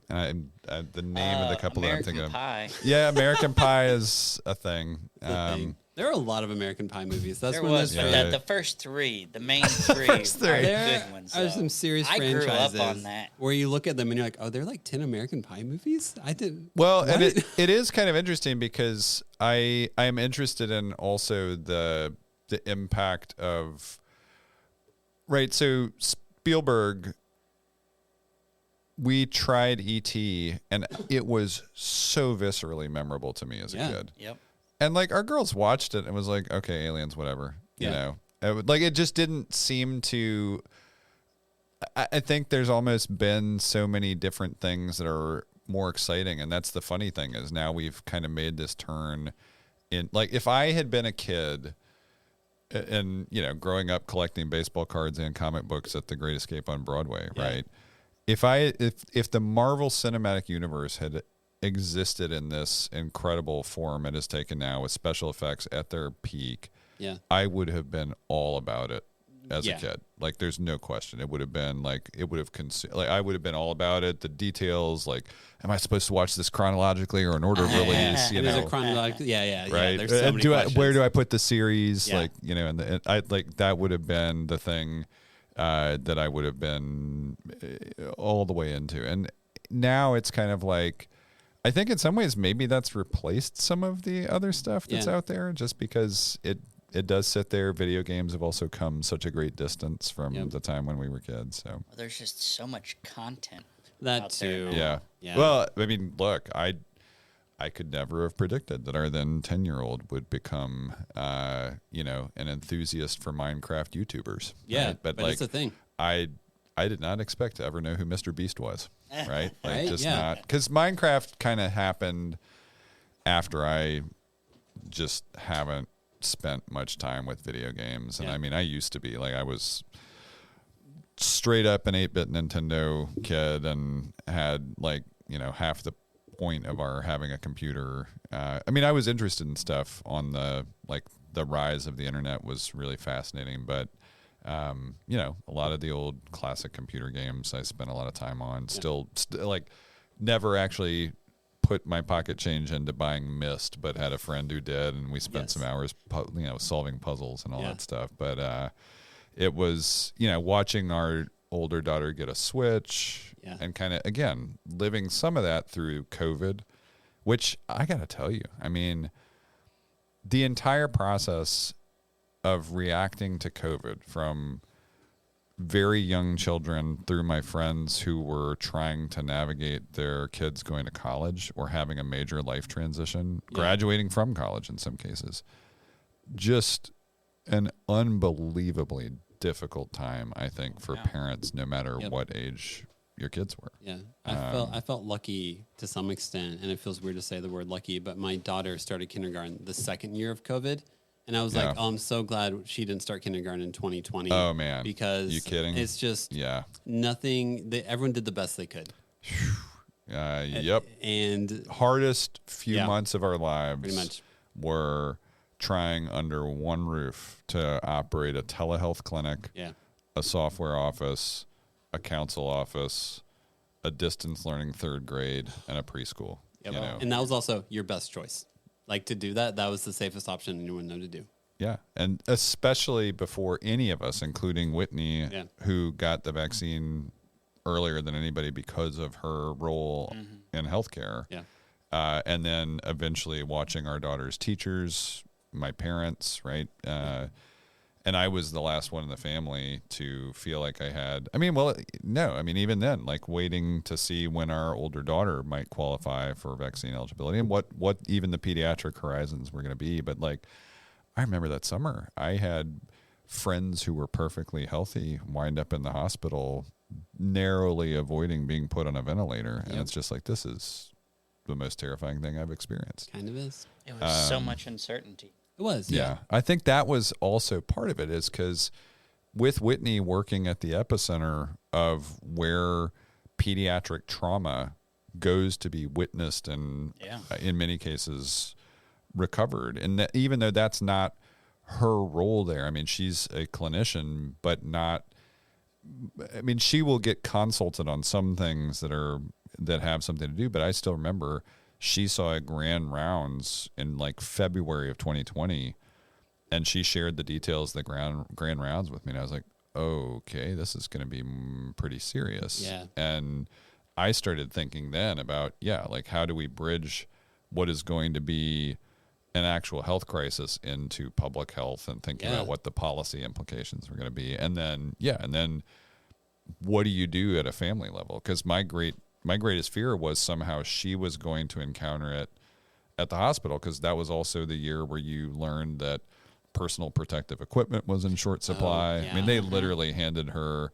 the name of the couple that I'm thinking of. Pie. Yeah, American Pie is a thing. There are a lot of American Pie movies. That's there one was, of those. but the first three, the main three, are There good ones. are some serious I franchises grew up on that. where you look at them and you're like, oh, they're like 10 American Pie movies? I didn't. Well, what? and it is kind of interesting because I am interested in also the impact of, right, so Spielberg, we tried E.T. and it was so viscerally memorable to me as a kid. Yep. And like our girls watched it and was like, okay, aliens, whatever, you know, it just didn't seem to, I think there's almost been so many different things that are more exciting. And that's the funny thing is now we've kind of made this turn in, like if I had been a kid and, you know, growing up collecting baseball cards and comic books at the Great Escape on Broadway, right? If the Marvel Cinematic Universe had existed in this incredible form it has taken now with special effects at their peak, I would have been all about it as a kid. Like there's no question. It would have been like, I would have been all about it. The details, like, am I supposed to watch this chronologically or in order of release? You know, there's a chronological, right. There's so many where do I put the series? Like, you know, and I like that would have been the thing that I would have been all the way into. And now it's kind of like, I think in some ways maybe that's replaced some of the other stuff that's out there just because it does sit there. Video games have also come such a great distance from the time when we were kids. So there's just so much content. That out too. there. Yeah. Well, I mean, look, I could never have predicted that our then 10-year-old would become, you know, an enthusiast for Minecraft YouTubers. Yeah, right? But like, that's the thing. I did not expect to ever know who Mr. Beast was. Right? Like right? just not, because Minecraft kind of happened after I just haven't spent much time with video games. And I mean, I used to be like, I was straight up an 8-bit Nintendo kid and had like, you know, half the point of our having a computer. I mean, I was interested in stuff on the rise of the internet was really fascinating, but you know, a lot of the old classic computer games I spent a lot of time on. Still like never actually put my pocket change into buying Myst, but had a friend who did, and we spent some hours, you know, solving puzzles and all that stuff. But it was, you know, watching our older daughter get a Switch and kind of again living some of that through COVID, which I got to tell you, I mean, the entire process of reacting to COVID from very young children through my friends who were trying to navigate their kids going to college or having a major life transition, graduating from college in some cases, just an unbelievably difficult time, I think, for parents, no matter what age your kids were. Yeah. I felt lucky to some extent, and it feels weird to say the word lucky, but my daughter started kindergarten the second year of COVID. And I was like, oh, I'm so glad she didn't start kindergarten in 2020. Oh, man. Because you kidding? It's just nothing. Everyone did the best they could. Yep. And hardest few months of our lives pretty much were trying under one roof to operate a telehealth clinic, a software office, a council office, a distance learning third grade, and a preschool. Yep. You know? And that was also your best choice. Like to do that was the safest option anyone knew to do. Yeah. And especially before any of us, including Whitney, who got the vaccine earlier than anybody because of her role in healthcare. Yeah. And then eventually watching our daughter's teachers, my parents, right? And I was the last one in the family to feel like I had, I mean, well, no, I mean, even then, like waiting to see when our older daughter might qualify for vaccine eligibility and what even the pediatric horizons were going to be. But like, I remember that summer I had friends who were perfectly healthy wind up in the hospital, narrowly avoiding being put on a ventilator. And it's just like, this is the most terrifying thing I've experienced. Kind of is. It was so much uncertainty. It was, yeah. I think that was also part of it is because with Whitney working at the epicenter of where pediatric trauma goes to be witnessed and in many cases recovered. And that, even though that's not her role there, I mean, she's a clinician, but not, I mean, she will get consulted on some things that have something to do, but I still remember she saw a grand rounds in like February of 2020, and she shared the details of the grand rounds with me. And I was like, okay, this is going to be pretty serious. Yeah. And I started thinking then about, like how do we bridge what is going to be an actual health crisis into public health and thinking about what the policy implications were going to be. And then, and then what do you do at a family level? Because my greatest fear was somehow she was going to encounter it at the hospital, because that was also the year where you learned that personal protective equipment was in short supply. I mean, they literally handed her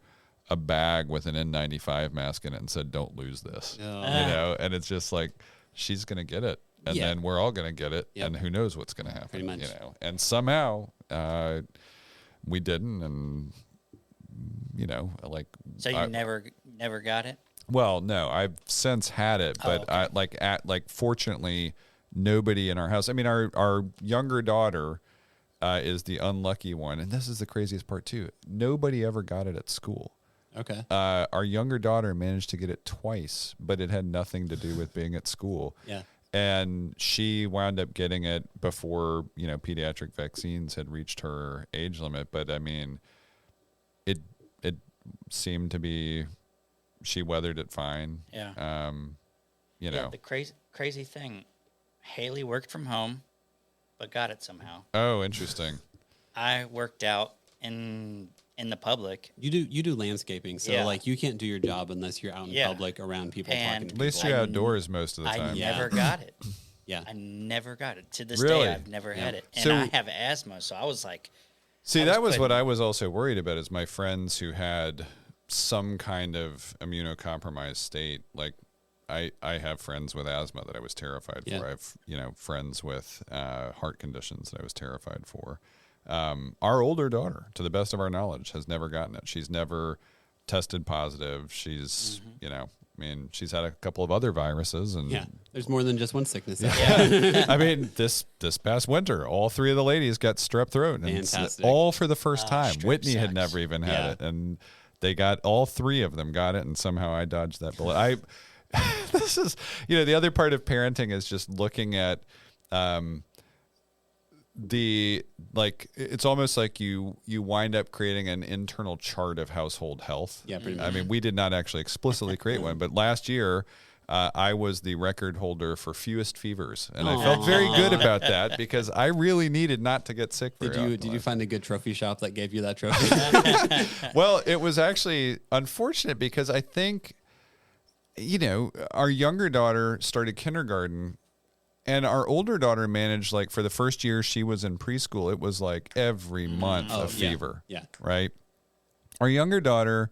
a bag with an N95 mask in it and said, "Don't lose this." You know, and it's just like, she's going to get it, and then we're all going to get it, and who knows what's going to happen. Pretty much. You know, and somehow we didn't, and you know, like. So you never got it? Well, no, I've since had it, but fortunately, nobody in our house. I mean, our younger daughter is the unlucky one, and this is the craziest part too. Nobody ever got it at school. Okay. Our younger daughter managed to get it twice, but it had nothing to do with being at school. Yeah. And she wound up getting it before, you know, pediatric vaccines had reached her age limit. But I mean, it seemed to be, she weathered it fine. Yeah. You know, the crazy thing, Haley worked from home, but got it somehow. Oh, interesting. I worked out in the public. You do landscaping, so like you can't do your job unless you're out in public around people talking to people. At least you're outdoors most of the time. I never got it. Yeah. I never got it. To this Really? day, I've never had it. And So- I have asthma, so I was like... That was what I was also worried about, is my friends who had some kind of immunocompromised state. Like, I have friends with asthma that I was terrified for. I have, you know, friends with heart conditions that I was terrified for. Our older daughter, to the best of our knowledge, has never gotten it. She's never tested positive. She's, you know, I mean, she's had a couple of other viruses, and there's more than just one sickness. I mean, this past winter, all three of the ladies got strep throat, and Fantastic. all for the first time. Strep Whitney had sucks. never even had it, and they got, all three of them got it, and somehow I dodged that bullet. This is, you know, the other part of parenting is just looking at it's almost like you wind up creating an internal chart of household health. Yeah, pretty much. I mean, we did not actually explicitly create one, but last year I was the record holder for fewest fevers, and I felt very good about that, because I really needed not to get sick. Did you find a good trophy shop that gave you that trophy? Well, it was actually unfortunate, because I think, you know, our younger daughter started kindergarten, and our older daughter managed, like, for the first year she was in preschool, it was like every month a fever. Yeah. Right. Our younger daughter,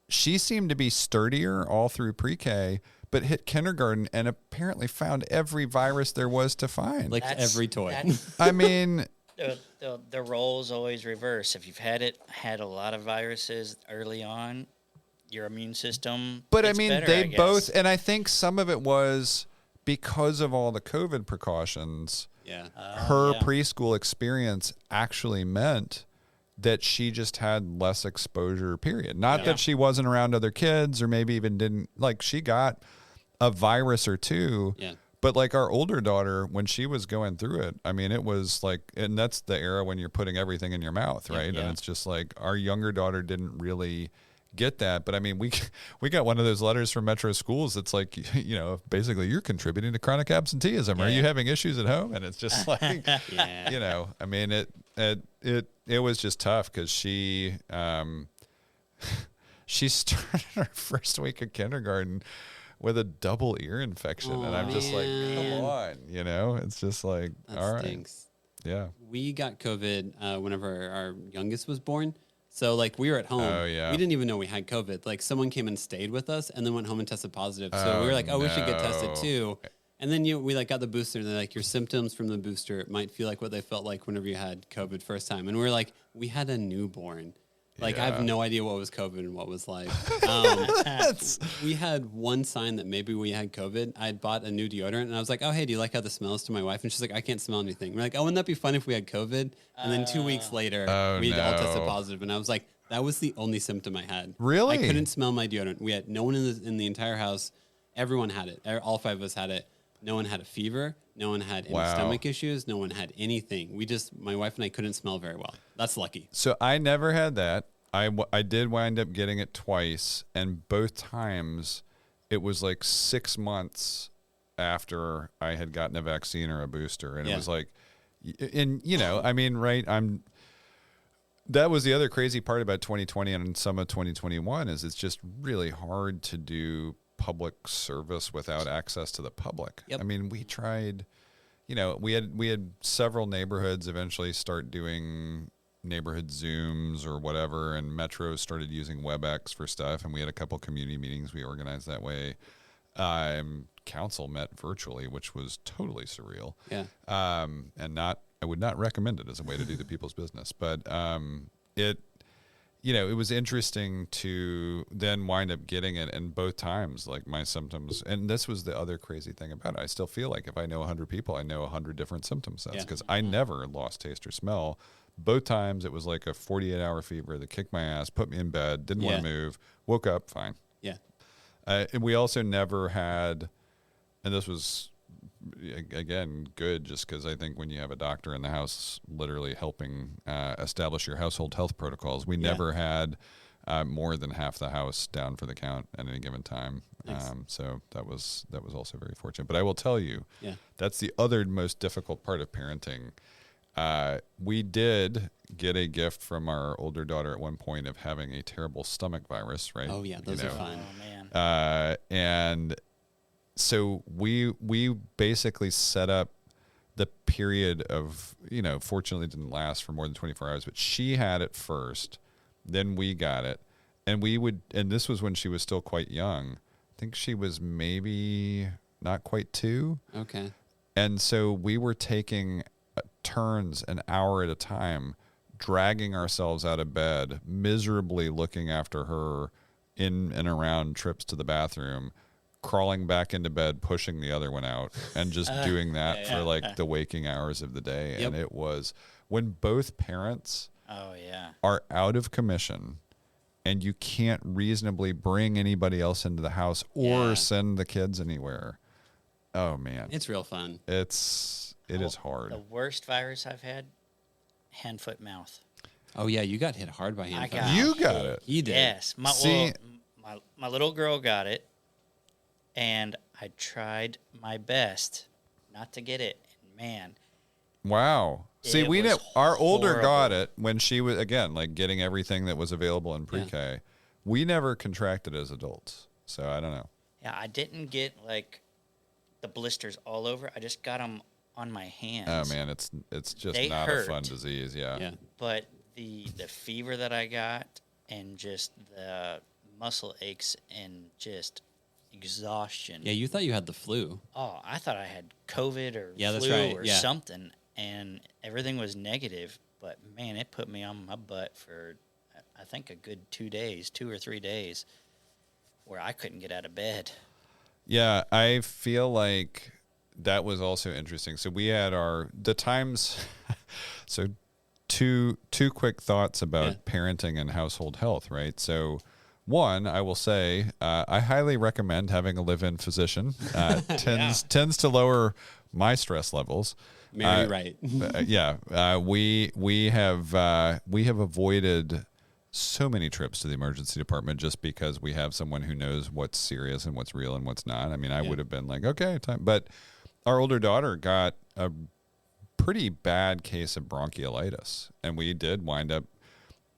she seemed to be sturdier all through pre-K, but hit kindergarten and apparently found every virus there was to find. Like every toy. I mean, the roles always reverse. If you've had a lot of viruses early on, your immune system but I gets mean, better, they I guess. both, and I think some of it was because of all the COVID precautions. Yeah. Her preschool experience actually meant that she just had less exposure, period. Not that she wasn't around other kids, or maybe even didn't, like, she got a virus or two. Yeah. But like our older daughter, when she was going through it, I mean, it was like, and that's the era when you're putting everything in your mouth, right? Yeah. And it's just like, our younger daughter didn't really get that. But I mean, we got one of those letters from Metro Schools that's like, you know, basically, you're contributing to chronic absenteeism. Are you having issues at home? And it's just like, you know, I mean, it was just tough, because she started her first week of kindergarten with a double ear infection. And I'm just like, come on, you know, it's just like, That all right. stinks. Yeah. We got COVID whenever our youngest was born. So, like, we were at home. Oh, yeah. We didn't even know we had COVID. Like, someone came and stayed with us and then went home and tested positive. So we were like, we should get tested too. And then we like got the booster, and they're like, your symptoms from the booster might feel like what they felt like whenever you had COVID first time. And we were like, we had a newborn. Like, I have no idea what was COVID and what was like. We had one sign that maybe we had COVID. I had bought a new deodorant, and I was like, oh, hey, do you like how this smells, to my wife? And she's like, I can't smell anything. We're like, oh, wouldn't that be fun if we had COVID? And then 2 weeks later, we all tested positive. And I was like, that was the only symptom I had. Really? I couldn't smell my deodorant. We had no one in the entire house. Everyone had it. All 5 of us had it. No one had a fever. No one had any stomach issues. No one had anything. My wife and I couldn't smell very well. That's lucky. So I never had that. I did wind up getting it twice, and both times it was like 6 months after I had gotten a vaccine or a booster. And it was like, and you know, I mean, right. That was the other crazy part about 2020 and some of 2021 is it's just really hard to do public service without access to the public. Yep. I mean, we tried, we had several neighborhoods eventually start doing neighborhood Zooms or whatever, and Metro started using WebEx for stuff, and we had a couple community meetings we organized that way. Council met virtually, which was totally surreal. Yeah. And I would not recommend it as a way to do the people's business, but it was interesting to then wind up getting it, and both times, like, my symptoms, and this was the other crazy thing about it. I still feel like if I know 100 people, I know 100 different symptom sets, because I never lost taste or smell. Both times it was like a 48-hour fever that kicked my ass, put me in bed, didn't want to move, woke up, fine. Yeah. And we also never had, and this was, again, good, just because I think when you have a doctor in the house literally helping establish your household health protocols, we never had more than half the house down for the count at any given time. Nice. So that was also very fortunate. But I will tell you, that's the other most difficult part of parenting. We did get a gift from our older daughter at one point of having a terrible stomach virus, right? Oh yeah, those are fun. Oh man. And so we basically set up the period of, fortunately it didn't last for more than 24 hours, but she had it first, then we got it. And and this was when she was still quite young. I think she was maybe not quite 2. Okay. And so we were taking turns an hour at a time, dragging ourselves out of bed, miserably looking after her in and around trips to the bathroom, crawling back into bed, pushing the other one out, and just doing that for like the waking hours of the day. Yep. And it was when both parents are out of commission and you can't reasonably bring anybody else into the house or send the kids anywhere. Oh man. It's real fun. It is hard. The worst virus I've had, hand, foot, mouth. Oh yeah, you got hit hard by hand. You got it. He did. Yes. My little girl got it, and I tried my best not to get it. And man. Wow. See, It we was know our older horrible. got it when she was, again, like getting everything that was available in pre-K. Yeah. We never contracted as adults. So I don't know. Yeah, I didn't get like the blisters all over. I just got them on my hands. Oh man, it's just They not hurt. a fun disease. Yeah. Yeah. But the fever that I got, and just the muscle aches and just exhaustion. Yeah, you thought you had the flu. Oh, I thought I had COVID or that's flu right. or Yeah. something, and everything was negative. But man, it put me on my butt for I think a good 2 or 3 days, where I couldn't get out of bed. Yeah, I feel like that was also interesting. So we had the times. So two quick thoughts about parenting and household health, right? So one, I will say, I highly recommend having a live-in physician. Tends to lower my stress levels. Mary right. We have avoided so many trips to the emergency department just because we have someone who knows what's serious and what's real and what's not. I mean, I would have been like, okay, time. But our older daughter got a pretty bad case of bronchiolitis, and we did wind up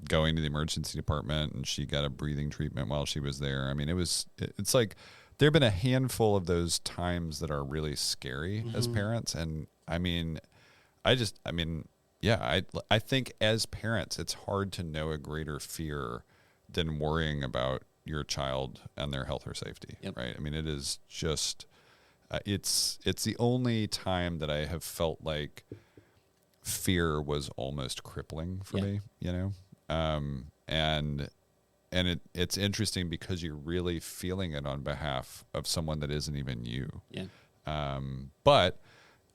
going to the emergency department, and she got a breathing treatment while she was there. I mean, it's like there have been a handful of those times that are really scary as parents. And I think as parents, it's hard to know a greater fear than worrying about your child and their health or safety, right? I mean, it is just, it's the only time that I have felt like fear was almost crippling for me, and it's interesting because you're really feeling it on behalf of someone that isn't even you. Yeah. But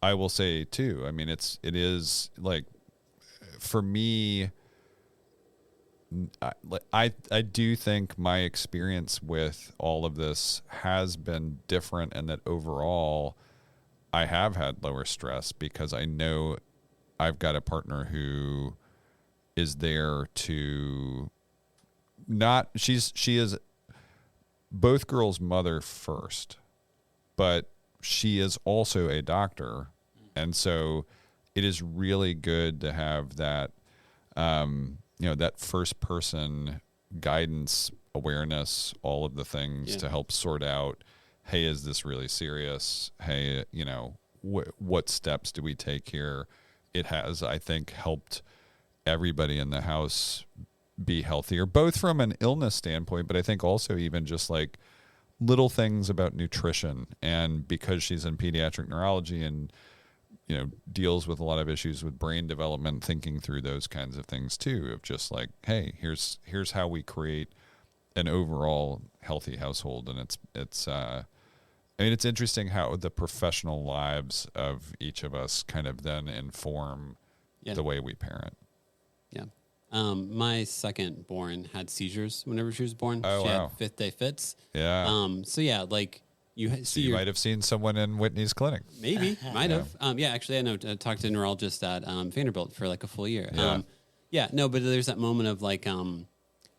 I will say too, I mean, it is like, for me, I do think my experience with all of this has been different, and that overall I have had lower stress because I know I've got a partner who is there to she is both girls' mother first, but she is also a doctor. And so it is really good to have that, that first person guidance, awareness, all of the things to help sort out, hey, is this really serious? Hey, what steps do we take here? It has, I think, helped everybody in the house be healthier, both from an illness standpoint, but I think also even just like little things about nutrition. And because she's in pediatric neurology and, you know, deals with a lot of issues with brain development, thinking through those kinds of things too, of just like, hey, here's how we create an overall healthy household. And it's I mean, it's interesting how the professional lives of each of us kind of then inform the way we parent. Yeah. My second born had seizures whenever she was born. Oh, she wow. had fifth day fits. Yeah. So yeah, like you might have seen someone in Whitney's clinic. Maybe, might have. Yeah, actually, I know. I talked to a neurologist at Vanderbilt for like a full year. No, but there's that moment of like,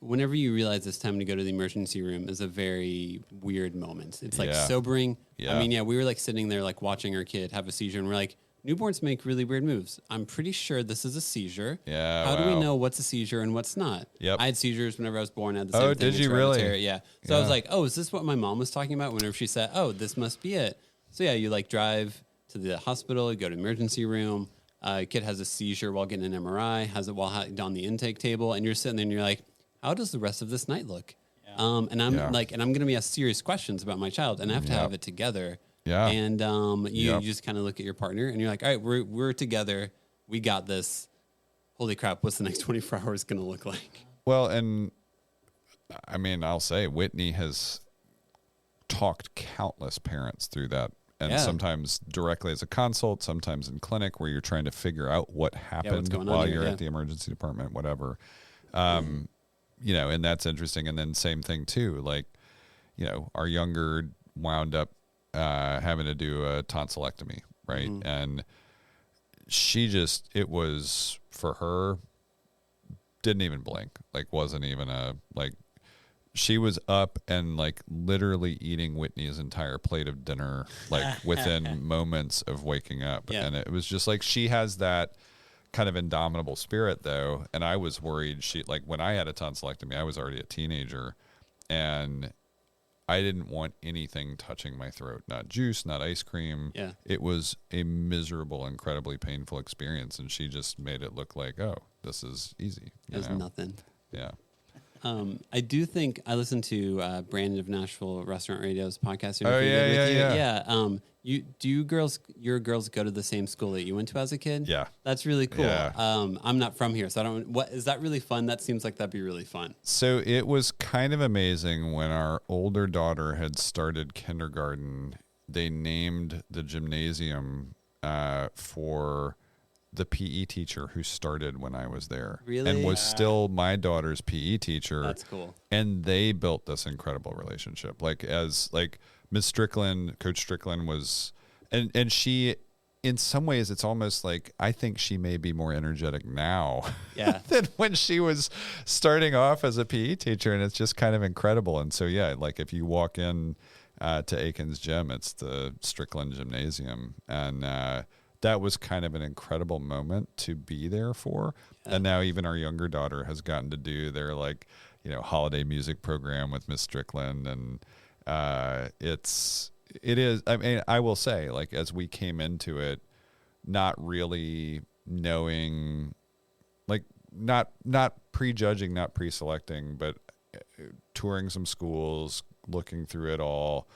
whenever you realize it's time to go to the emergency room is a very weird moment. It's like sobering. Yeah. I mean, we were like sitting there like watching our kid have a seizure, and we're like, newborns make really weird moves. I'm pretty sure this is a seizure. Yeah. How do we know what's a seizure and what's not? Yep. I had seizures whenever I was born. I had the same thing. Did It's you really? hereditary. Yeah. So I was like, is this what my mom was talking about whenever she said, this must be it? So yeah, you like drive to the hospital, you go to the emergency room. Kid has a seizure while getting an MRI, has it while on the intake table, and you're sitting there and you're like, how does the rest of this night look? Yeah. And I'm going to be asked serious questions about my child, and I have to have it together. Yeah. And you just kind of look at your partner, and you're like, all right, we're together. We got this. Holy crap, what's the next 24 hours going to look like? Well, and I mean, I'll say Whitney has talked countless parents through that. And sometimes directly as a consult, sometimes in clinic where you're trying to figure out what happened while you're at the emergency department, whatever. You know, and that's interesting. And then same thing too, like, you know, our younger wound up having to do a tonsillectomy, right? Mm-hmm. And it was for her, didn't even blink, like wasn't even she was up and like literally eating Whitney's entire plate of dinner, like within moments of waking up. Yeah. And it was just like, she has that kind of indomitable spirit though. And I was worried when I had a tonsillectomy, I was already a teenager and I didn't want anything touching my throat, not juice, not ice cream. Yeah. It was a miserable, incredibly painful experience. And she just made it look like, this is easy. There's nothing. Yeah. I do think I listened to Brandon of Nashville Restaurant Radio's podcast. Your girls go to the same school that you went to as a kid? Yeah. That's really cool. Yeah. I'm not from here, so is that really fun? That seems like that'd be really fun. So it was kind of amazing when our older daughter had started kindergarten, they named the gymnasium for the PE teacher who started when I was there. Really? And was still my daughter's PE teacher. That's cool. And they built this incredible relationship. Miss Strickland, Coach Strickland was, and she, in some ways, it's almost like, I think she may be more energetic now than when she was starting off as a PE teacher. And it's just kind of incredible. And so, if you walk in to Aiken's gym, it's the Strickland Gymnasium. And, that was kind of an incredible moment to be there for. Yeah. And now even our younger daughter has gotten to do their holiday music program with Miss Strickland. And it is, I mean, I will say, as we came into it, not really knowing, not prejudging, not pre-selecting, but touring some schools, looking through it all,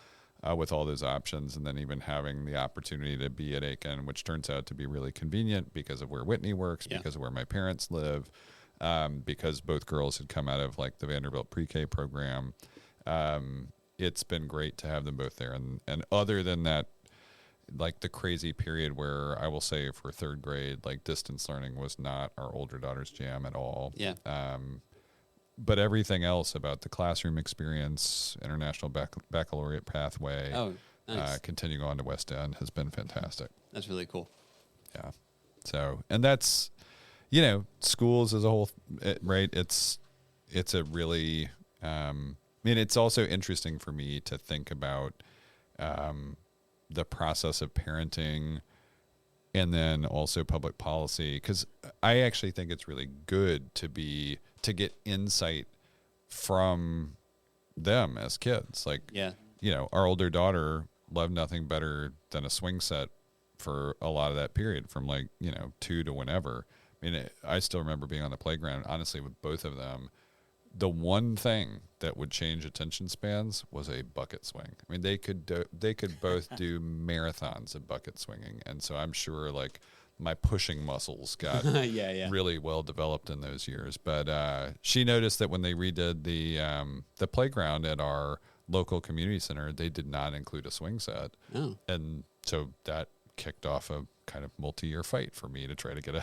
with all those options, and then even having the opportunity to be at Aiken, which turns out to be really convenient because of where Whitney works, because of where my parents live, because both girls had come out of the Vanderbilt pre-K program. It's been great to have them both there. And other than that, the crazy period where I will say for third grade, distance learning was not our older daughter's jam at all. Yeah. But everything else about the classroom experience, international baccalaureate pathway, continuing on to West End has been fantastic. That's really cool. Yeah. So, and that's, schools as a whole, right? It's a really, it's also interesting for me to think about the process of parenting and then also public policy, because I actually think it's really good to get insight from them as kids. Our older daughter loved nothing better than a swing set for a lot of that period from 2 to whenever. I mean, I still remember being on the playground, honestly, with both of them. The one thing that would change attention spans was a bucket swing. I mean, they could both do marathons of bucket swinging. And so I'm sure my pushing muscles got really well developed in those years. But she noticed that when they redid the playground at our local community center, they did not include a swing set. Oh. And so that kicked off a kind of multi-year fight for me to try to get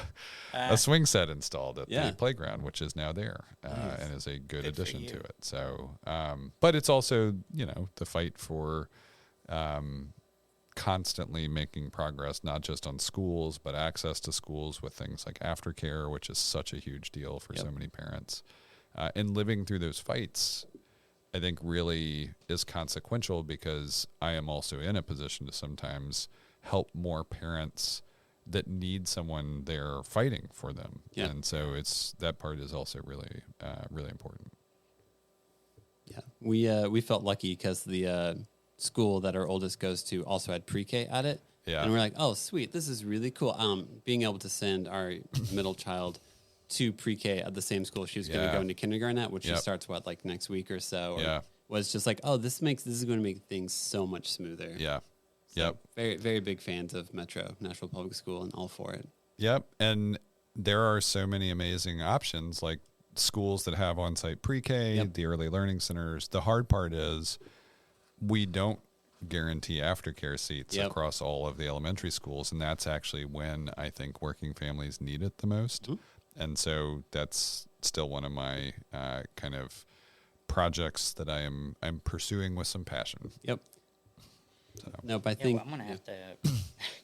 a swing set installed at the playground, which is now there and is a good addition to it. So, but it's also, the fight for constantly making progress, not just on schools, but access to schools with things like aftercare, which is such a huge deal for so many parents. And living through those fights, I think really is consequential because I am also in a position to sometimes help more parents that need someone there fighting for them. Yeah. And so that part is also really, really important. Yeah. We felt lucky because the school that our oldest goes to also had pre-K at it. Yeah. And we're like, oh, sweet. This is really cool. Being able to send our middle child to pre-K at the same school she was going to go into kindergarten at, which she starts next week or so. Was just like, oh, this is going to make things so much smoother. Yeah. So very, very big fans of Metro, Nashville Public School, and all for it. Yep. And there are so many amazing options, like schools that have on-site pre-K, the early learning centers. The hard part is we don't guarantee aftercare seats across all of the elementary schools. And that's actually when I think working families need it the most. Mm-hmm. And so that's still one of my kind of projects that I'm pursuing with some passion. Yep. So. No, but I think I'm gonna have to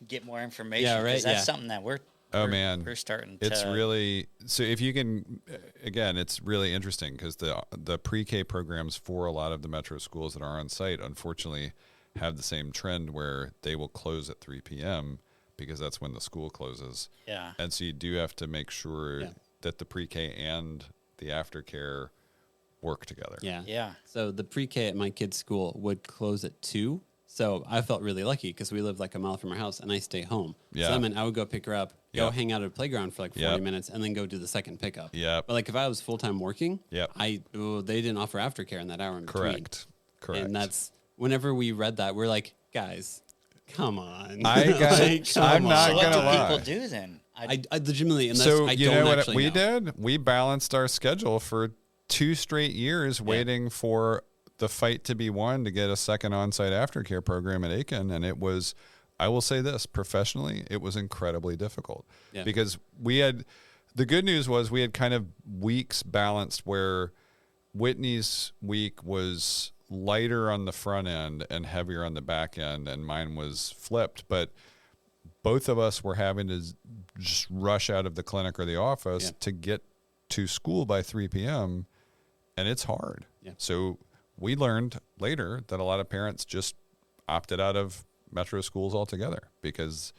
get more information because that's something that we're starting to. It's really so. If you can, again, it's really interesting because the pre-K programs for a lot of the metro schools that are on site, unfortunately, have the same trend where they will close at 3 p.m. because that's when the school closes. Yeah, and so you do have to make sure that the pre-K and the aftercare work together. Yeah. So the pre-K at my kid's school would close at 2. So I felt really lucky because we live a mile from our house and I stay home. Yeah. So I mean, I would go pick her up, go hang out at a playground for 40 minutes and then go do the second pickup. Yeah. But if I was full-time working, they didn't offer aftercare in that hour in between. Correct. And that's whenever we read that, we're like, guys, come on. I'm not going to lie. What do people do then? I legitimately, and so I you don't know what actually we know. did? We balanced our schedule for 2 straight years waiting for the fight to be won to get a second on-site aftercare program at Aiken. And it was, I will say this, professionally, it was incredibly difficult because the good news was we had kind of weeks balanced where Whitney's week was lighter on the front end and heavier on the back end, and mine was flipped. But both of us were having to just rush out of the clinic or the office to get to school by 3 p.m., and it's hard. Yeah. So we learned later that a lot of parents just opted out of metro schools altogether because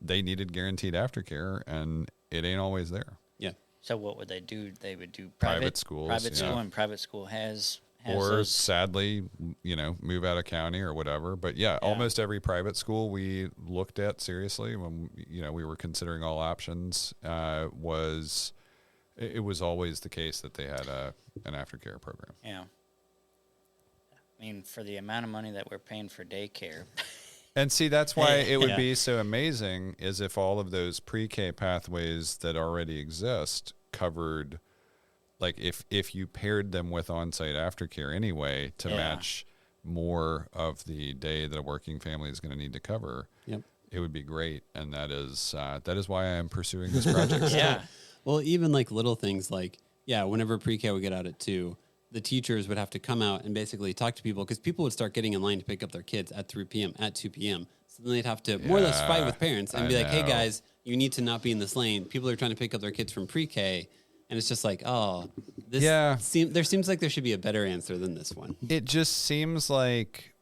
they needed guaranteed aftercare, and it ain't always there. Yeah. So what would they do? They would do private schools. Private school, and private school has or those. Sadly, move out of county or whatever. But almost every private school we looked at seriously when we were considering all options was always the case that they had an aftercare program. Yeah. I mean, for the amount of money that we're paying for daycare. And see, that's why it would be so amazing is if all of those pre-K pathways that already exist covered, if you paired them with on-site aftercare anyway to match more of the day that a working family is going to need to cover, it would be great. And that is why I am pursuing this project. Well, even little things whenever pre-K would get out at 2, the teachers would have to come out and basically talk to people because people would start getting in line to pick up their kids at 3 p.m., at 2 p.m. So then they'd have to more or less fight with parents and be like, hey, guys, you need to not be in this lane. People are trying to pick up their kids from pre-K. And it's just there seems like there should be a better answer than this one. It just seems like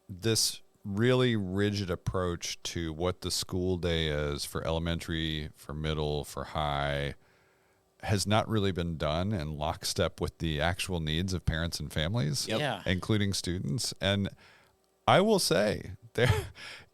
this really rigid approach to what the school day is for elementary, for middle, for high, has not really been done in lockstep with the actual needs of parents and families, including students. And I will say,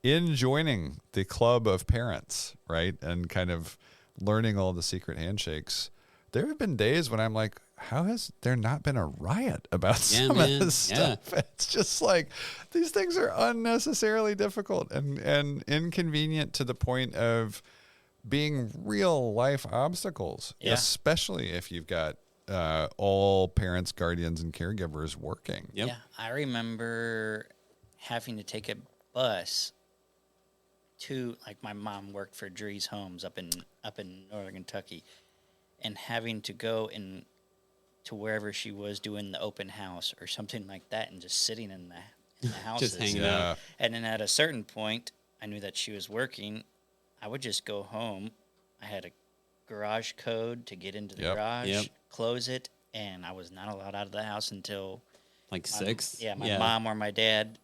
in joining the club of parents, right, and kind of learning all the secret handshakes, there have been days when I'm like, how has there not been a riot about some of this stuff? It's just like, these things are unnecessarily difficult and inconvenient to the point of being real life obstacles, especially if you've got all parents, guardians, and caregivers working. Yeah, I remember having to take a bus to, like, my mom worked for Drees Homes up in northern Kentucky, and having to go to wherever she was doing the open house or something like that, and just sitting in the houses. Just hanging out. And then at a certain point, I knew that she was working. I would just go home. I had a garage code to get into the garage, close it, and I was not allowed out of the house until like 6. My mom or my dad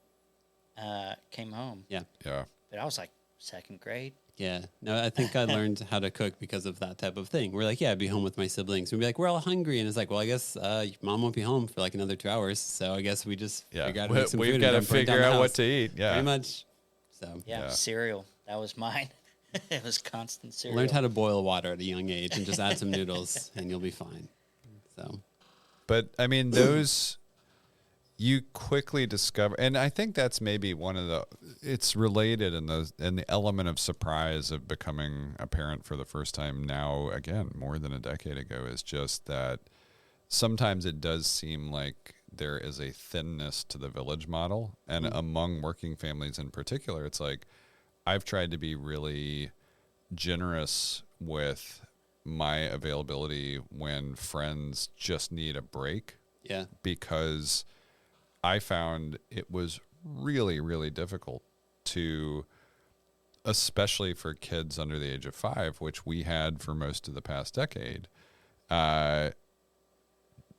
came home. Yeah. But I was like second grade. Yeah. No, I think I learned how to cook because of that type of thing. We're like, I'd be home with my siblings. We'd be like, we're all hungry. And it's like, well, I guess mom won't be home for like another 2 hours. So I guess we just figure out to make some food. We've got to figure out what to eat. Yeah. Pretty much. So Cereal. That was mine. It was constant cereal. Learned how to boil water at a young age and just add some noodles and you'll be fine. So, but I mean, those you quickly discover, and I think that's maybe one of it's related in the element of surprise of becoming a parent for the first time now, again, more than a decade ago, is just that sometimes it does seem like there is a thinness to the village model. And among working families in particular, it's like, I've tried to be really generous with my availability when friends just need a break. Yeah. Because I found it was really, really difficult to, especially for kids under the age of 5, which we had for most of the past decade,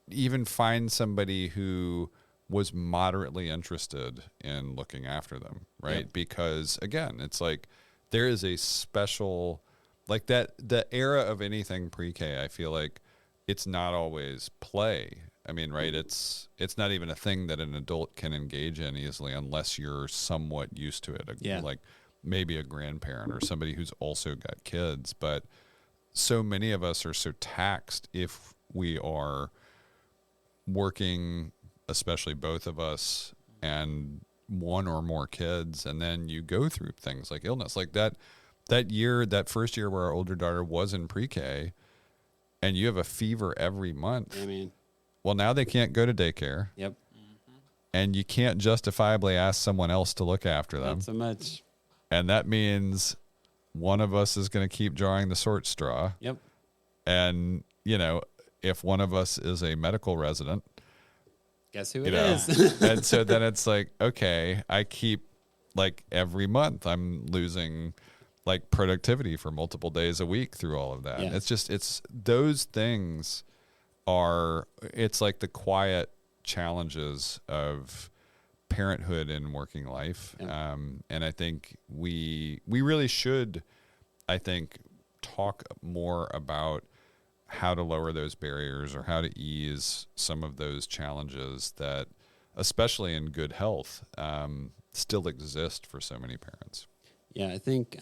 even find somebody who was moderately interested in looking after them, right? Yep. Because again, it's like there is a special, like the era of anything pre-K, I feel like it's not always play. I mean, right, it's not even a thing that an adult can engage in easily unless you're somewhat used to it. Like maybe a grandparent or somebody who's also got kids. But so many of us are so taxed if we are working, especially both of us, and one or more kids, and then you go through things like illness. Like that first year where our older daughter was in pre-K, and you have a fever every month. I mean, well, now they can't go to daycare. Yep. And you can't justifiably ask someone else to look after them. Not so much. And that means one of us is going to keep drawing the short straw. Yep. And, if one of us is a medical resident, guess who it is? And so then it's like, okay, I keep, like, every month I'm losing, like, productivity for multiple days a week through all of that. Yeah. It's those things it's like the quiet challenges of parenthood in working life. Yeah. And I think we really should, talk more about how to lower those barriers or how to ease some of those challenges that, especially in good health, still exist for so many parents. Yeah, I think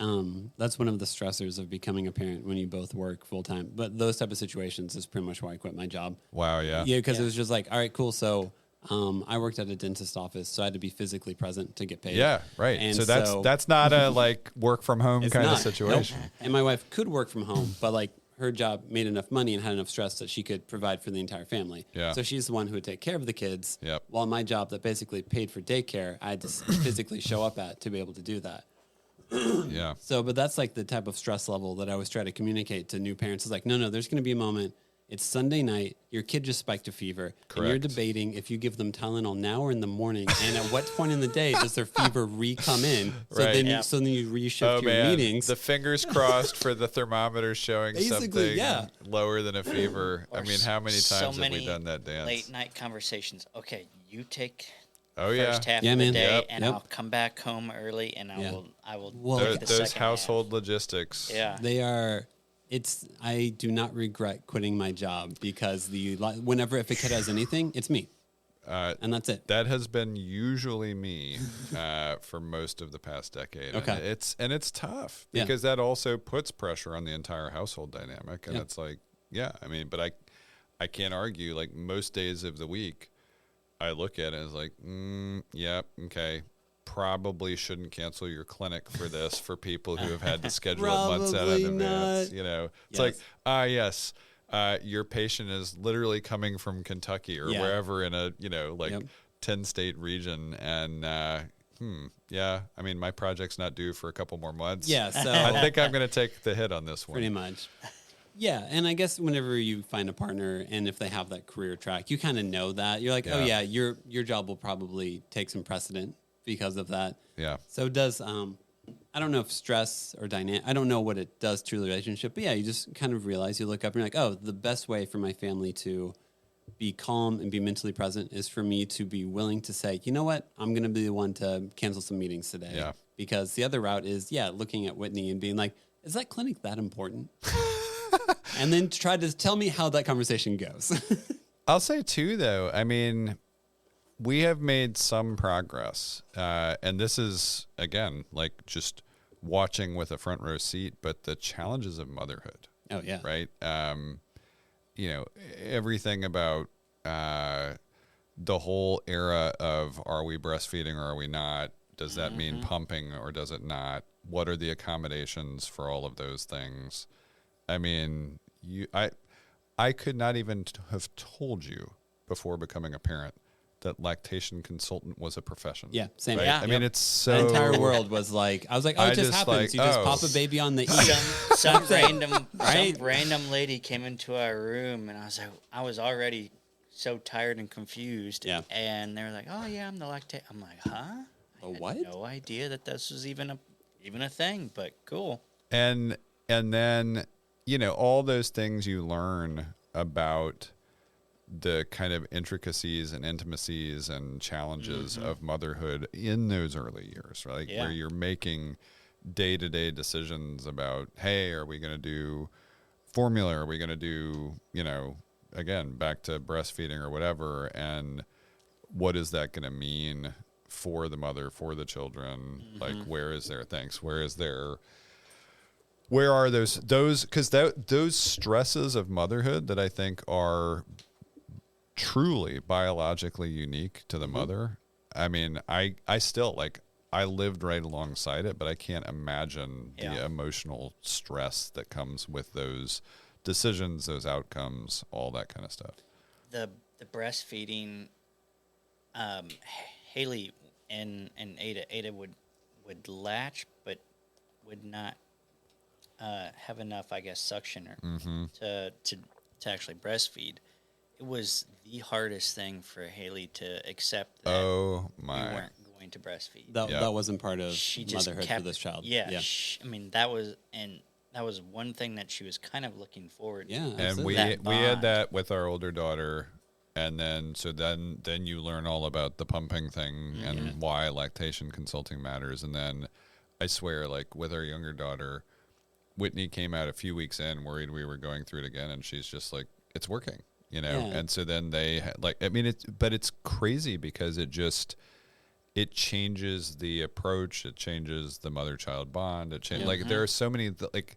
that's one of the stressors of becoming a parent when you both work full time. But those type of situations is pretty much why I quit my job. Wow, yeah. Yeah, because it was just like, all right, cool. So I worked at a dentist office, so I had to be physically present to get paid. Yeah, right. And so that's not a like work from home kind of situation. Nope. And my wife could work from home, but like her job made enough money and had enough stress that she could provide for the entire family. Yeah. So she's the one who would take care of the kids. Yep. While my job that basically paid for daycare, I had to physically show up at to be able to do that. Yeah. So, but that's like the type of stress level that I always try to communicate to new parents. Is like, no, there's going to be a moment. It's Sunday night. Your kid just spiked a fever. Correct. And you're debating if you give them Tylenol now or in the morning. And at what point in the day does their fever come in? So right. then, then you reshift your meetings. The fingers crossed for the thermometer showing something lower than a fever. I mean, how many times have we done that dance? Late night conversations. Okay, you take first half of the day, and I'll come back home early, and I will. Those household logistics. Yeah, they are. I do not regret quitting my job because if a kid has anything, it's me. and that's it. That has been usually me for most of the past decade. Okay. And it's tough because that also puts pressure on the entire household dynamic. And it's like, I mean, but I can't argue. Like most days of the week, I look at it as like, okay. Probably shouldn't cancel your clinic for this for people who have had to schedule it months out in advance. You know, it's like, yes. Your patient is literally coming from Kentucky or wherever in a 10-state region, and I mean, my project's not due for a couple more months. Yeah, so I think I'm going to take the hit on this one. Pretty much. Yeah, and I guess whenever you find a partner, and if they have that career track, you kind of know that you're like, your job will probably take some precedent because of that. Yeah. So does I don't know if stress or dynamic, I don't know what it does to the relationship, but you just kind of realize, you look up and you're like, oh, the best way for my family to be calm and be mentally present is for me to be willing to say, you know what, I'm going to be the one to cancel some meetings today. Yeah. Because the other route is, looking at Whitney and being like, is that clinic that important? And then try to tell me how that conversation goes. I'll say too, though, I mean, we have made some progress, and this is, again, like just watching with a front row seat, but the challenges of motherhood. Oh, yeah. Right? Everything about the whole era of are we breastfeeding or are we not? Does that mean pumping or does it not? What are the accommodations for all of those things? I mean, I could not even have told you before becoming a parent that lactation consultant was a profession. Yeah, same. Right? Yeah. I mean, it's so... The entire world was like, I was like, it just happens. Like, you just pop a baby on the some random lady came into our room, and I was already so tired and confused. Yeah. And they were like, oh, yeah, I'm the lactate. I'm like, huh? What? I had no idea that this was even a thing, but cool. And then, all those things you learn about the kind of intricacies and intimacies and challenges of motherhood in those early years, right? Where you're making day-to-day decisions about, hey, are we going to do formula? Are we going to do, again, back to breastfeeding or whatever? And what is that going to mean for the mother, for the children? Like, where is their thanks? Where are those, because those stresses of motherhood that I think are truly biologically unique to the mother. I mean, I still, like, I lived right alongside it, but I can't imagine the emotional stress that comes with those decisions, those outcomes, all that kind of stuff. The breastfeeding, Haley and Ada would latch, but would not have enough, I guess, suctioner to actually breastfeed. It was the hardest thing for Haley to accept that we weren't going to breastfeed. That wasn't part of motherhood for this child. Yeah. I mean, that was one thing that she was kind of looking forward to. Yeah, and we had that with our older daughter, and then you learn all about the pumping thing and why lactation consulting matters. And then I swear, like with our younger daughter, Whitney came out a few weeks in, worried we were going through it again, and she's just like, it's working. And so then they but it's crazy because it changes the approach. It changes the mother-child bond. It changes, like, there are so many, like,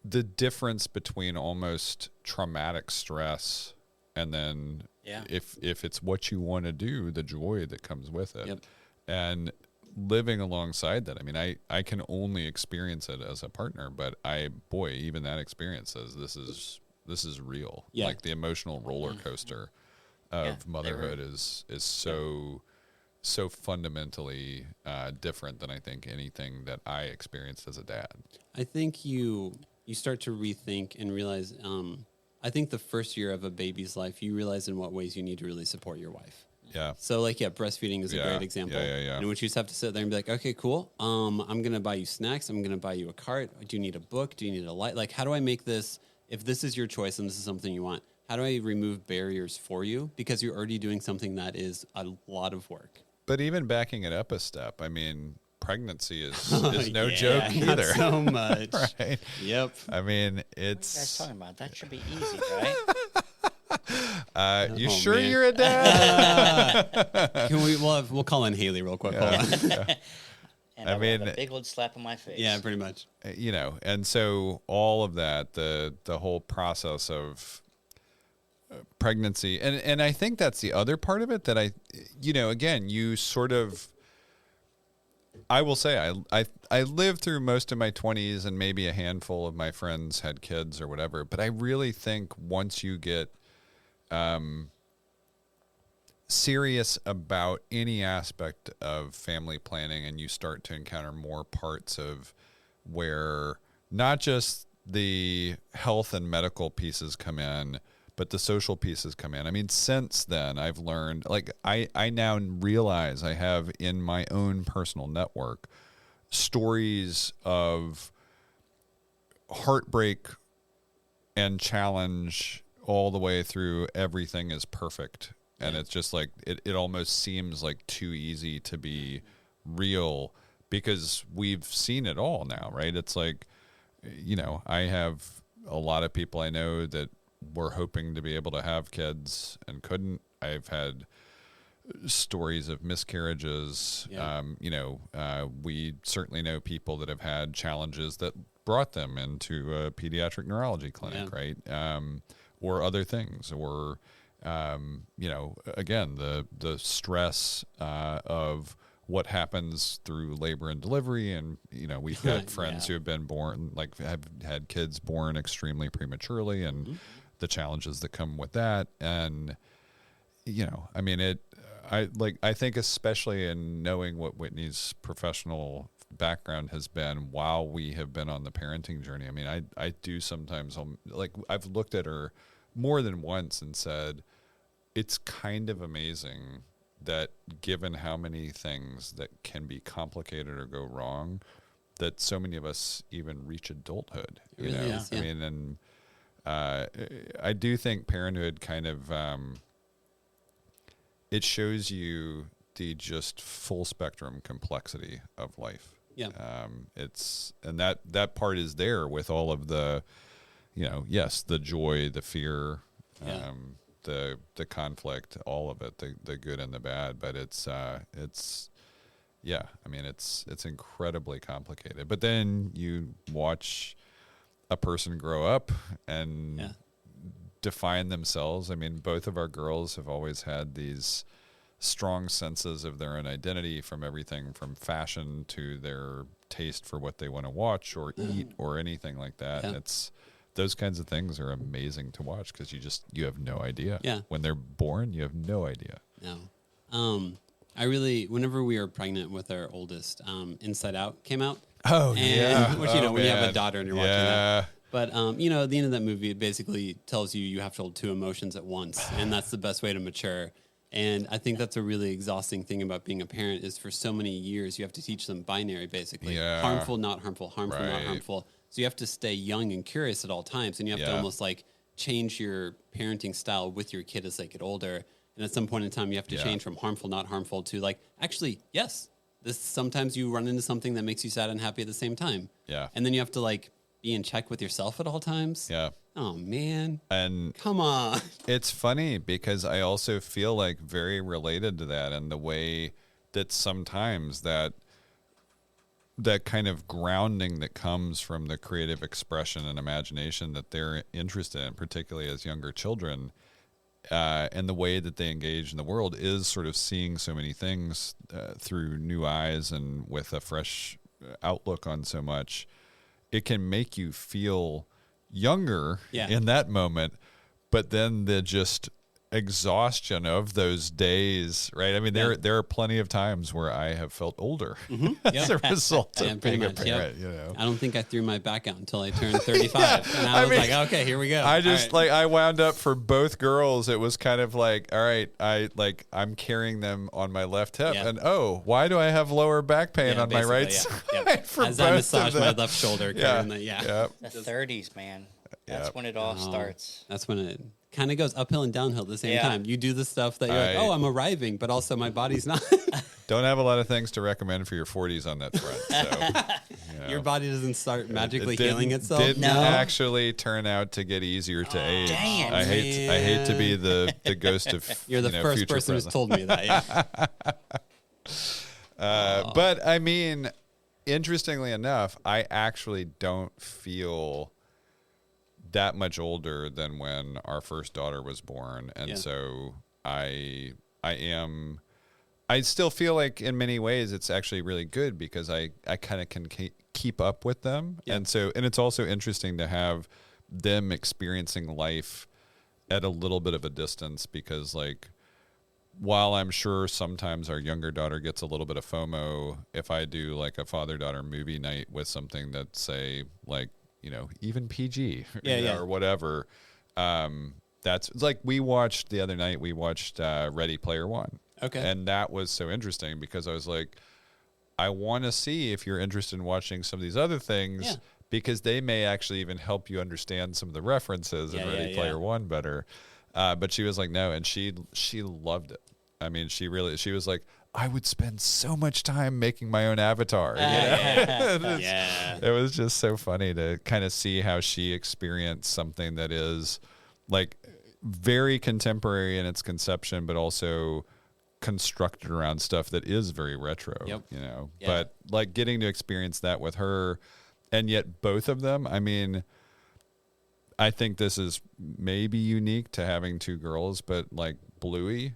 the difference between almost traumatic stress and then if it's what you want to do, the joy that comes with it. And living alongside that, I mean, I can only experience it as a partner, but even that experience says this is real. Like the emotional roller coaster of motherhood is so fundamentally different than I think anything that I experienced as a dad. I think you start to rethink and realize, I think the first year of a baby's life, you realize in what ways you need to really support your wife. Yeah. So breastfeeding is a great example. Yeah. And when you just have to sit there and be like, okay, cool. I'm going to buy you snacks. I'm going to buy you a cart. Do you need a book? Do you need a light? Like, how do I make this, if this is your choice and this is something you want, how do I remove barriers for you? Because you're already doing something that is a lot of work. But even backing it up a step, I mean, pregnancy is no joke either. Not so much. Right? Yep. I mean, What are you guys talking about? That should be easy, right? You sure man. You're a dad? Can we'll call in Haley real quick. Hold on. Yeah. And I mean, a big old slap on my face. Yeah, pretty much. And so all of that, the whole process of pregnancy, and I think that's the other part of it that again, you sort of, I will say, I lived through most of my 20s, and maybe a handful of my friends had kids or whatever. But I really think once you get serious about any aspect of family planning, and you start to encounter more parts of where not just the health and medical pieces come in, but the social pieces come in. I mean, since then, I've learned, like, I now realize I have in my own personal network stories of heartbreak and challenge all the way through. Everything is perfect. And it's just like, it almost seems like too easy to be real because we've seen it all now, right? It's like, I have a lot of people I know that were hoping to be able to have kids and couldn't. I've had stories of miscarriages. Yeah. We certainly know people that have had challenges that brought them into a pediatric neurology clinic, right? Or other things, or again, the stress of what happens through labor and delivery. And, we've got friends who have been born, like have had kids born extremely prematurely, and the challenges that come with that. And, I think especially in knowing what Whitney's professional background has been while we have been on the parenting journey. I mean, I do sometimes, like, I've looked at her more than once and said, it's kind of amazing that given how many things that can be complicated or go wrong, that so many of us even reach adulthood. I mean, and I do think parenthood kind of, it shows you the just full spectrum complexity of life. Yeah. And that part is there with all of the, yes, the joy, the fear, the conflict, all of it, the good and the bad, but it's incredibly complicated. But then you watch a person grow up and define themselves. I mean, both of our girls have always had these strong senses of their own identity, from everything from fashion to their taste for what they want to watch or eat or anything like that. And those kinds of things are amazing to watch because you have no idea. Yeah. When they're born, you have no idea. No. Whenever we were pregnant with our oldest, Inside Out came out. Oh, yeah. Which, when you have a daughter and you're watching that. But, at the end of that movie, it basically tells you have to hold two emotions at once. And that's the best way to mature. And I think that's a really exhausting thing about being a parent is for so many years, you have to teach them binary, basically. Yeah. Harmful, not harmful, harmful, not harmful. So you have to stay young and curious at all times. And you have to almost like change your parenting style with your kid as they get older. And at some point in time, you have to change from harmful, not harmful to like, actually, yes, sometimes you run into something that makes you sad and happy at the same time. Yeah. And then you have to like be in check with yourself at all times. Yeah. Oh, man. And come on. It's funny because I also feel like very related to that, and the way that sometimes that kind of grounding that comes from the creative expression and imagination that they're interested in, particularly as younger children, and the way that they engage in the world is sort of seeing so many things through new eyes and with a fresh outlook on so much. It can make you feel younger in that moment, but then the just exhaustion of those days, right? I mean, there are plenty of times where I have felt older as a result of being a parent. I don't think I threw my back out until I turned 35, and I was like, okay, here we go. I just I wound up for both girls. It was kind of like, all right, I'm carrying them on my left hip, and why do I have lower back pain on my right side? For as I massage my left shoulder, the 30s, man. That's when it all starts. That's when it kind of goes uphill and downhill at the same time. You do the stuff that you're like, oh, I'm arriving, but also my body's not. Don't have a lot of things to recommend for your 40s on that front. So, Your body doesn't start magically it healing itself. Didn't actually turn out to get easier to age. Dang, I hate to be the ghost of You're the first person who's told me that. Yeah. But I mean, interestingly enough, I actually don't feel that much older than when our first daughter was born, and so I still feel like in many ways it's actually really good because I kind of can keep up with them. And it's also interesting to have them experiencing life at a little bit of a distance because like, while I'm sure sometimes our younger daughter gets a little bit of FOMO if I do like a father-daughter movie night with something that say like, even PG or whatever. That's like the other night we watched Ready Player One. Okay. And that was so interesting because I was like, I want to see if you're interested in watching some of these other things because they may actually even help you understand some of the references in Ready Player One better. But she was like, no. And she loved it. I mean, she was like, I would spend so much time making my own avatar. It was just so funny to kind of see how she experienced something that is like very contemporary in its conception, but also constructed around stuff that is very retro, but like getting to experience that with her and yet both of them, I mean, I think this is maybe unique to having two girls, but like Bluey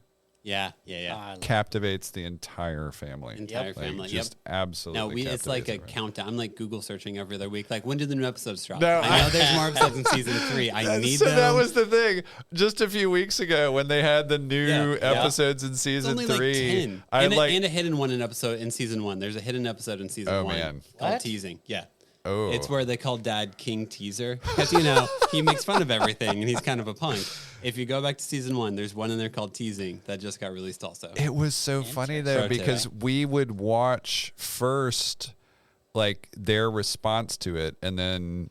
captivates the entire family. Just absolutely. No, it's like a countdown. I'm like Google searching every other week. Like, when do the new episodes drop? No, I know there's more episodes in season 3. I need them. That was the thing. Just a few weeks ago when they had the new episodes in season 3. It's only like 10. And a hidden one in season 1. There's a hidden episode in season 1 called Teasing. Yeah. Oh. It's where they call Dad King Teaser because, he makes fun of everything and he's kind of a punk. If you go back to season 1, there's one in there called Teasing that just got released also. It was so funny, though, because we would watch first, like, their response to it, and then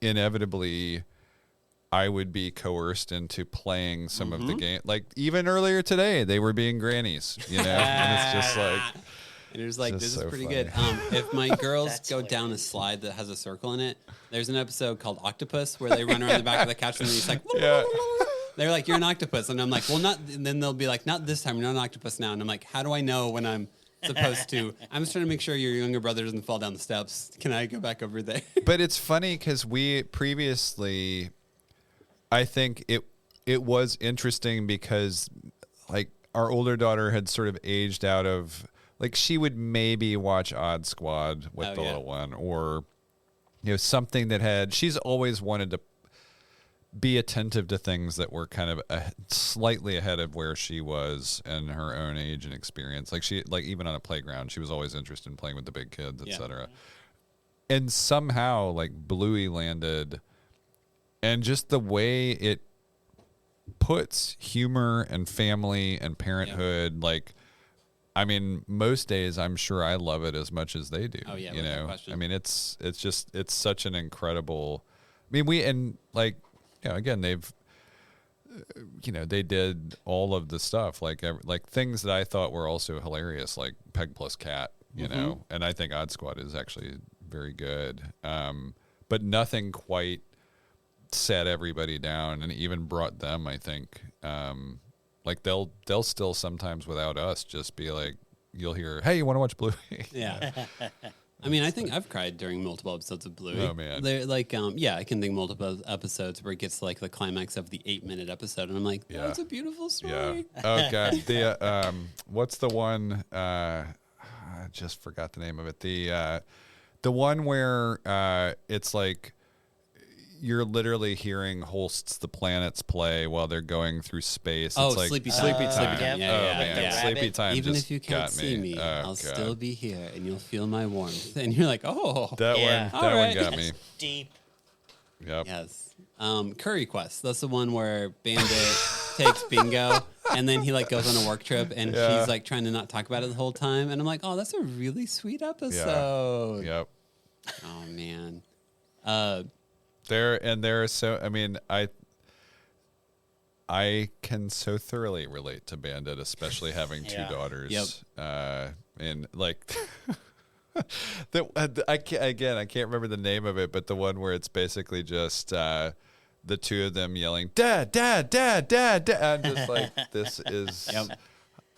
inevitably I would be coerced into playing some of the game. Like, even earlier today, they were being grannies, and it's just like... And it was like, this is pretty good. If my girls go down a slide that has a circle in it, there's an episode called Octopus where they run around the back of the couch and he's like, they're like, you're an octopus. And I'm like, well, not. And then they'll be like, not this time. You're not an octopus now. And I'm like, how do I know when I'm supposed to? I'm just trying to make sure your younger brother doesn't fall down the steps. Can I go back over there? But it's funny because we previously, I think it was interesting because like our older daughter had sort of aged out of, like she would maybe watch Odd Squad with the little one, or something that she's always wanted to be attentive to things that were kind of slightly ahead of where she was in her own age and experience. Like even on a playground, she was always interested in playing with the big kids, etc. And somehow like Bluey landed, and just the way it puts humor and family and parenthood, like, I mean, most days I'm sure I love it as much as they do. Oh yeah, no question. I mean, it's such an incredible. I mean, again, they've, they did all of the stuff like things that I thought were also hilarious, like Peg Plus Cat, and I think Odd Squad is actually very good, but nothing quite set everybody down and even brought them, I think. Like they'll still sometimes without us just be like, you'll hear, hey, you want to watch Bluey? Yeah. I mean, I think I've cried during multiple episodes of Bluey. Oh man. They're like, I can think multiple episodes where it gets to like the climax of the 8-minute episode and I'm like, that's a beautiful story. Yeah. Oh god. The what's the one I just forgot the name of it. The one where it's like you're literally hearing Holst's The Planets play while they're going through space. Oh, it's like Sleepy Time. Yeah. Sleepy Time. Even just if you can't see me, I'll still be here, and you'll feel my warmth. And you're like, oh, that one got me deep. Yep. Yes. Curry Quest. That's the one where Bandit takes Bingo, and then he like goes on a work trip, and he's like trying to not talk about it the whole time. And I'm like, oh, that's a really sweet episode. Yep. Oh man. There are so, I mean, I can so thoroughly relate to Bandit, especially having two daughters. Yep. And like I can't remember the name of it, but the one where it's basically just the two of them yelling, "Dad, Dad, Dad, Dad, Dad." I'm just like, this is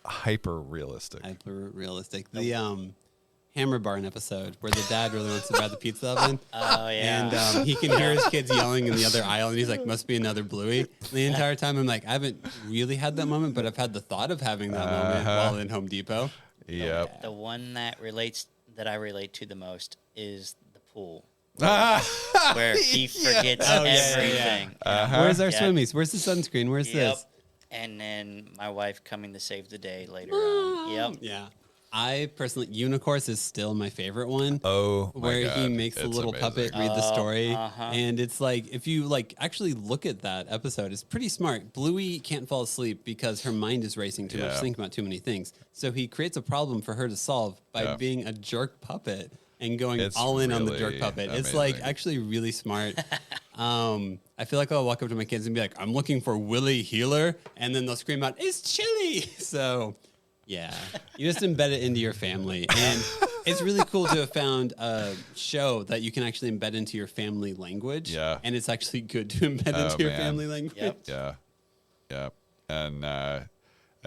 hyper realistic. The Hammer Barn episode where the dad really wants to buy the pizza oven. Oh, yeah. And he can hear his kids yelling in the other aisle, and he's like, must be another Bluey. The entire time I'm like, I haven't really had that moment, but I've had the thought of having that moment while in Home Depot. Yep. The one that I relate to the most is the pool. Where he forgets everything. Where's our swimmies? Where's the sunscreen? Where's this? And then my wife coming to save the day later on. Yep. Yeah. I personally, Unicourse is still my favorite one. Oh, my where God. he makes the little amazing. puppet read the story. And it's like, if you actually look at that episode, it's pretty smart. Bluey can't fall asleep because her mind is racing too much, thinking about too many things. So he creates a problem for her to solve by being a jerk puppet and going all in on the jerk puppet. Amazing. It's like actually really smart. I feel like I'll walk up to my kids and be like, I'm looking for Willie Healer. And then they'll scream out, it's chilly. So yeah, you just embed it into your family. And it's really cool to have found a show that you can actually embed into your family language. Yeah. And it's actually good to embed into your family language. Yep. Yeah. Yeah. And I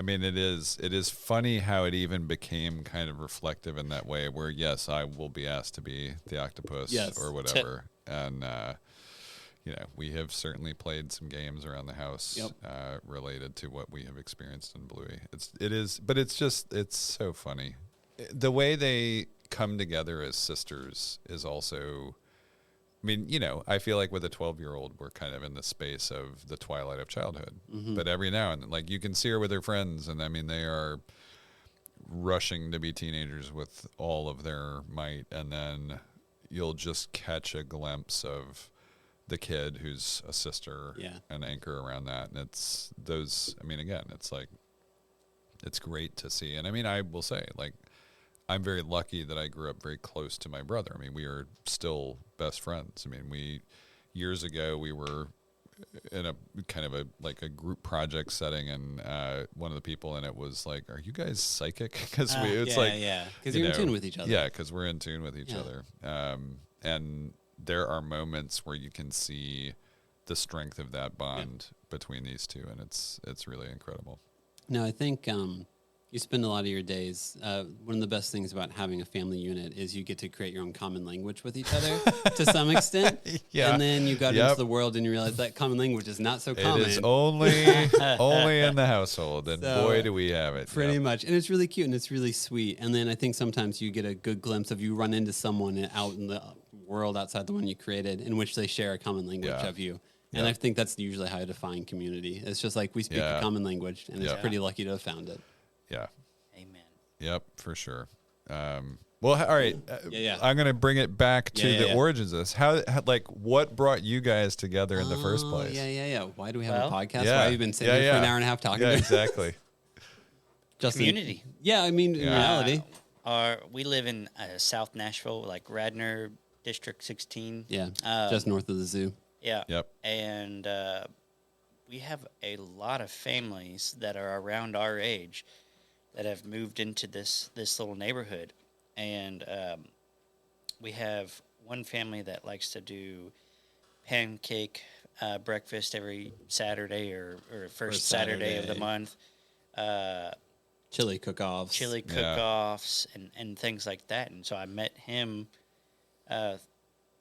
mean, it is funny how it even became kind of reflective in that way where, yes, I will be asked to be the octopus or whatever. And, we have certainly played some games around the house related to what we have experienced in Bluey. It's so funny. The way they come together as sisters is also, I mean, I feel like with a 12-year-old, we're kind of in the space of the twilight of childhood. Mm-hmm. But every now and then, you can see her with her friends, and I mean, they are rushing to be teenagers with all of their might, and then you'll just catch a glimpse of the kid who's a sister and anchor around that. And it's those, I mean, again, it's great to see. And I mean, I will say, I'm very lucky that I grew up very close to my brother. I mean, we are still best friends. I mean, years ago, we were in a kind of a group project setting, and one of the people in it was like, "Are you guys psychic?" Because because you're in tune with each other. Yeah, because we're in tune with each other. And there are moments where you can see the strength of that bond between these two, and it's really incredible. No, I think you spend a lot of your days. One of the best things about having a family unit is you get to create your own common language with each other to some extent. Yeah. And then you got into the world and you realize that common language is not so common. It is only in the household, and boy, do we have it. Pretty much. And it's really cute and it's really sweet. And then I think sometimes you get a good glimpse of you run into someone out in the world outside the one you created in which they share a common language of you. And I think that's usually how I define community. It's just like we speak a common language, and it's pretty lucky to have found it. Yeah. Amen. Yep, for sure. Well, all right. I'm going to bring it back to the origins of this. How what brought you guys together in the first place? Yeah. Why do we have a podcast? Why have you been sitting here for an hour and a half talking? Yeah, exactly. Justin, community. Yeah, I mean, in reality. We live in South Nashville, Radnor District 16. Yeah, just north of the zoo. Yeah. Yep. And we have a lot of families that are around our age that have moved into this little neighborhood. And we have one family that likes to do pancake breakfast every Saturday or first Saturday of the month. Chili cook-offs. And things like that. And so I met him,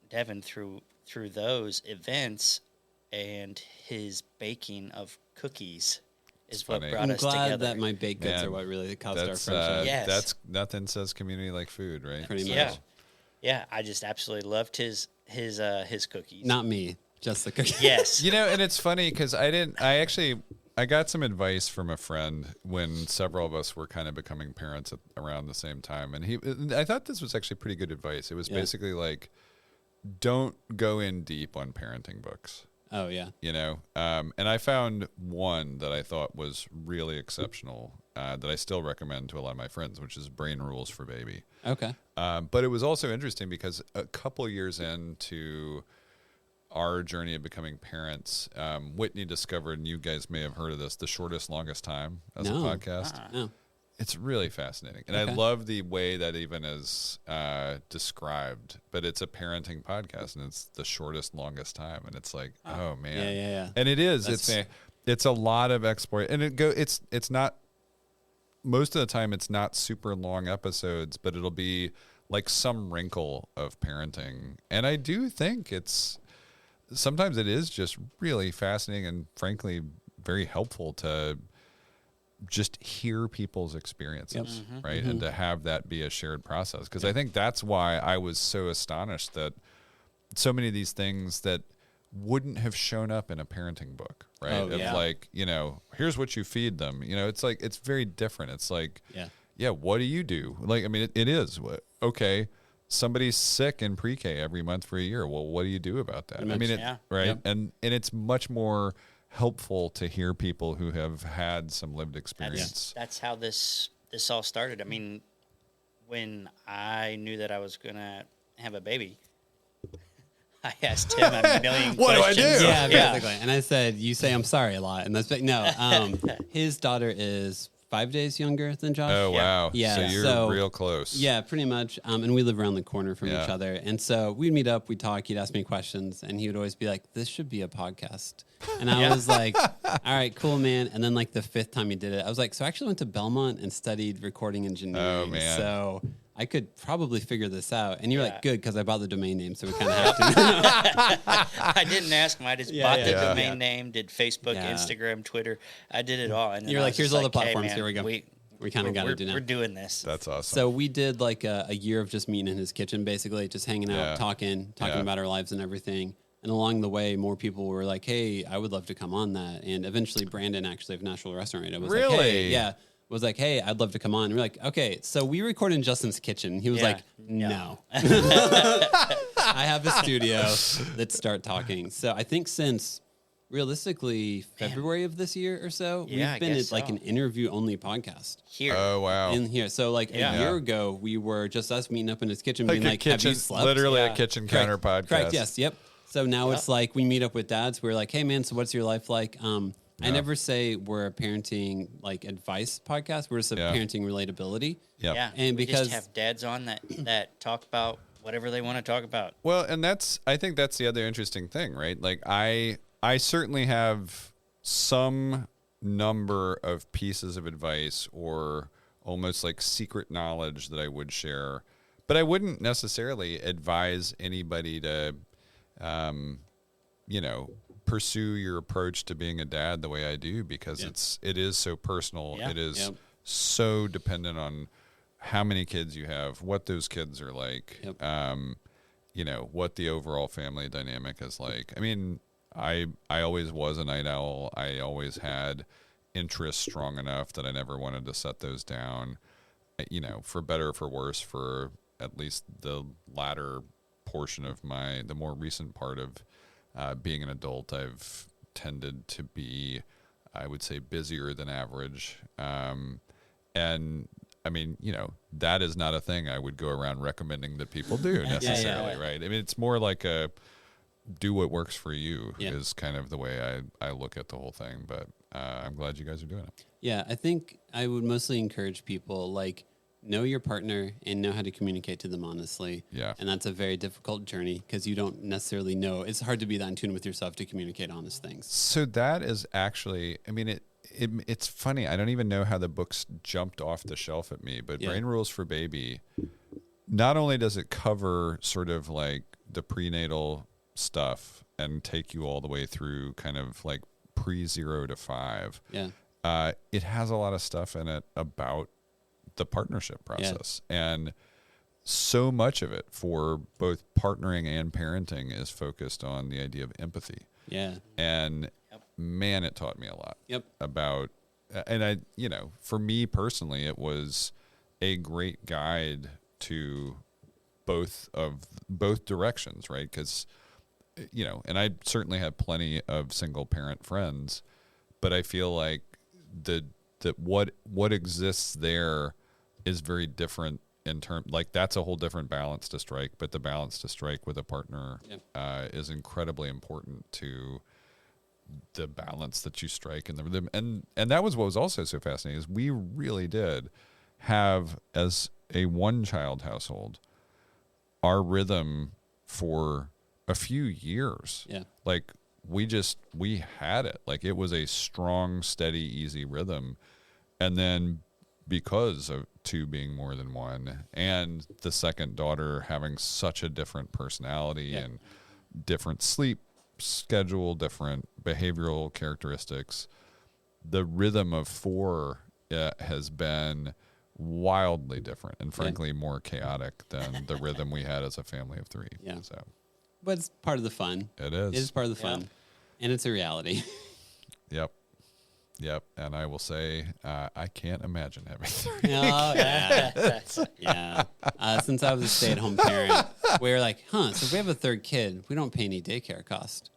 Devin, through those events, and his baking of cookies is what brought us together. I'm glad that my baked goods are what really caused our friendship. Yes. That's nothing says community like food, right? Pretty much. Yeah, I just absolutely loved his cookies. Not me, just the cookies. Yes. And it's funny because I got some advice from a friend when several of us were kind of becoming parents around the same time, and I thought this was actually pretty good advice. It was basically like, don't go in deep on parenting books. Oh, yeah. And I found one that I thought was really exceptional that I still recommend to a lot of my friends, which is Brain Rules for Baby. Okay. But it was also interesting because a couple years into our journey of becoming parents, Whitney discovered, and you guys may have heard of this, The Shortest Longest Time as a podcast. No. It's really fascinating. And Okay. I love the way that even is described, but it's a parenting podcast and it's the shortest, longest time. And it's like, oh man. Yeah. And it is, That's fair. it's a lot of exploit, and it's not, most of the time it's not super long episodes, but it'll be like some wrinkle of parenting. And I do think sometimes it is just really fascinating and frankly very helpful to just hear people's experiences, right? And to have that be a shared process. Because I think that's why I was so astonished that so many of these things that wouldn't have shown up in a parenting book, right? Oh, yeah. Of like, here's what you feed them. It's like, it's very different. It's like, what do you do? Like, I mean, it is. Okay, somebody's sick in pre-K every month for a year. Well, what do you do about that? I mean, right? Yep. And it's much more helpful to hear people who have had some lived experience. That's how this all started. I mean, when I knew that I was gonna have a baby, I asked him a million what questions. do I do? Yeah, basically. And I said, you say I'm sorry a lot. And that's his daughter is 5 days younger than Josh. Oh, wow. Yeah. So you're real close. Yeah, pretty much. And we live around the corner from each other. And so we'd meet up, we'd talk, he'd ask me questions, and he would always be like, this should be a podcast. And I was like, all right, cool, man. And then like the fifth time he did it, I was like, so I actually went to Belmont and studied recording engineering. Oh, man. So I could probably figure this out. And you're like, good, because I bought the domain name, so we kind of have to. I didn't ask him. I just bought the domain name, did Facebook, Instagram, Twitter. I did it all. And you're like, here's all the platforms. Hey, man, here we go. We kind of got to do now. We're doing this. That's awesome. So we did like a year of just meeting in his kitchen, basically, just hanging out, talking about our lives and everything. And along the way, more people were like, hey, I would love to come on that. And eventually Brandon, actually, of Nashville Restaurant Radio, was like, hey, I'd love to come on. And we're like, okay, so we record in Justin's kitchen. He was like, no. I have a studio. Let's start talking. So I think since realistically February of this year or so, we've been at like an interview-only podcast. Here. Oh, wow. In here. So like a year ago, we were just us meeting up in his kitchen being like, have you slept? Literally a kitchen counter podcast. Correct, yes, yep. So now it's like we meet up with dads. We're like, hey, man, so what's your life like? I never say we're a parenting like advice podcast. We're just a parenting relatability. Yep. Yeah. And we because just have dads on that talk about whatever they want to talk about. Well, and I think that's the other interesting thing, right? Like I certainly have some number of pieces of advice or almost like secret knowledge that I would share, but I wouldn't necessarily advise anybody to, pursue your approach to being a dad the way I do, because it is so personal. It is so dependent on how many kids you have, what those kids are like, what the overall family dynamic is like. I mean, I always was a night owl. I always had interests strong enough that I never wanted to set those down, for better or for worse, for at least the latter portion of the more recent part of being an adult. I've tended to be, I would say, busier than average. And I mean, that is not a thing I would go around recommending that people do necessarily, right? I mean, it's more like do what works for you is kind of the way I look at the whole thing. But I'm glad you guys are doing it. Yeah, I think I would mostly encourage people, like, know your partner and know how to communicate to them honestly. Yeah. And that's a very difficult journey because you don't necessarily know. It's hard to be that in tune with yourself to communicate honest things. So that is actually, I mean, it's funny. I don't even know how the books jumped off the shelf at me, but Brain Rules for Baby, not only does it cover sort of like the prenatal stuff and take you all the way through kind of like pre-0 to 5. Yeah. It has a lot of stuff in it about the partnership process. And so much of it for both partnering and parenting is focused on the idea of empathy. Yeah. And man, it taught me a lot about, and I, for me personally, it was a great guide to both directions, right? Because, and I certainly have plenty of single parent friends, but I feel like that what exists there is very different in terms, like that's a whole different balance to strike, but the balance to strike with a partner is incredibly important to the balance that you strike and that was what was also so fascinating is we really did have, as a one-child household, our rhythm for a few years. Yeah. Like we had it. Like it was a strong, steady, easy rhythm. And then because of two being more than one and the second daughter having such a different personality and different sleep schedule, different behavioral characteristics, the rhythm of four has been wildly different and frankly more chaotic than the rhythm we had as a family of three. Yeah. So, but it's part of the fun. It is. It is part of the fun. And it's a reality. Yep. And I will say, I can't imagine having three. Oh, yeah. Yeah. Since I was a stay-at-home parent, we were like, so if we have a third kid, we don't pay any daycare cost.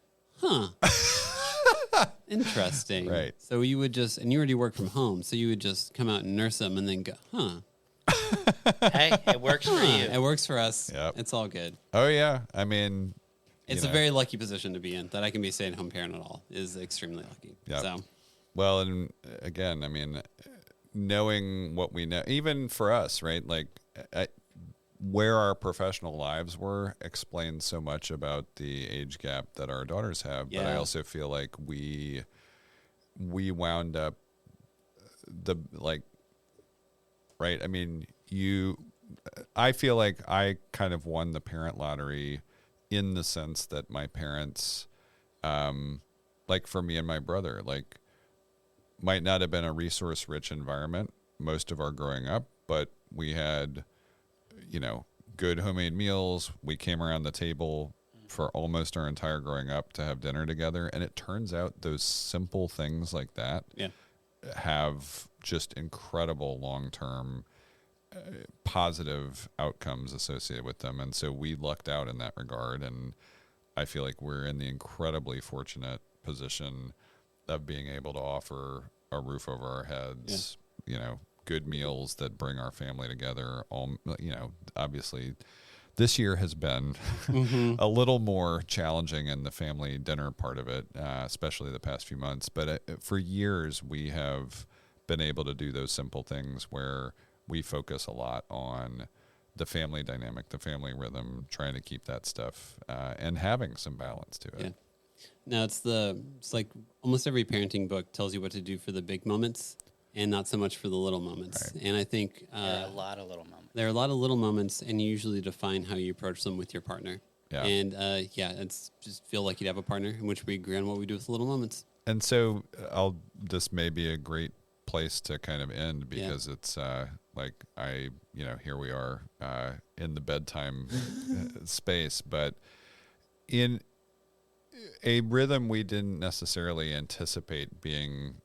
Interesting. Right. So you would just, and you already work from home, so you would just come out and nurse them and then go, Hey, it works for you. It works for us. Yep. It's all good. Oh, yeah. I mean, it's a very lucky position to be in that I can be a stay-at-home parent at all is extremely lucky. Yep. So. Well, and again, I mean, knowing what we know, even for us, right? Like where our professional lives were explains so much about the age gap that our daughters have. Yeah. But I also feel like we wound up right. I mean, I feel like I kind of won the parent lottery in the sense that my parents, like for me and my brother, like, might not have been a resource-rich environment most of our growing up, but we had, good homemade meals. We came around the table for almost our entire growing up to have dinner together, and it turns out those simple things like that have just incredible long-term positive outcomes associated with them, and so we lucked out in that regard, and I feel like we're in the incredibly fortunate position of being able to offer a roof over our heads, good meals that bring our family together. Obviously this year has been a little more challenging in the family dinner part of it, especially the past few months. But for years, we have been able to do those simple things where we focus a lot on the family dynamic, the family rhythm, trying to keep that stuff and having some balance to it. Yeah. No, it's like almost every parenting book tells you what to do for the big moments and not so much for the little moments. Right. And I think There are a lot of little moments. There are a lot of little moments, and you usually define how you approach them with your partner. Yeah. And it's just feel like you'd have a partner in which we agree on what we do with the little moments. And so this may be a great place to kind of end because it's here we are in the bedtime space, but in a rhythm we didn't necessarily anticipate being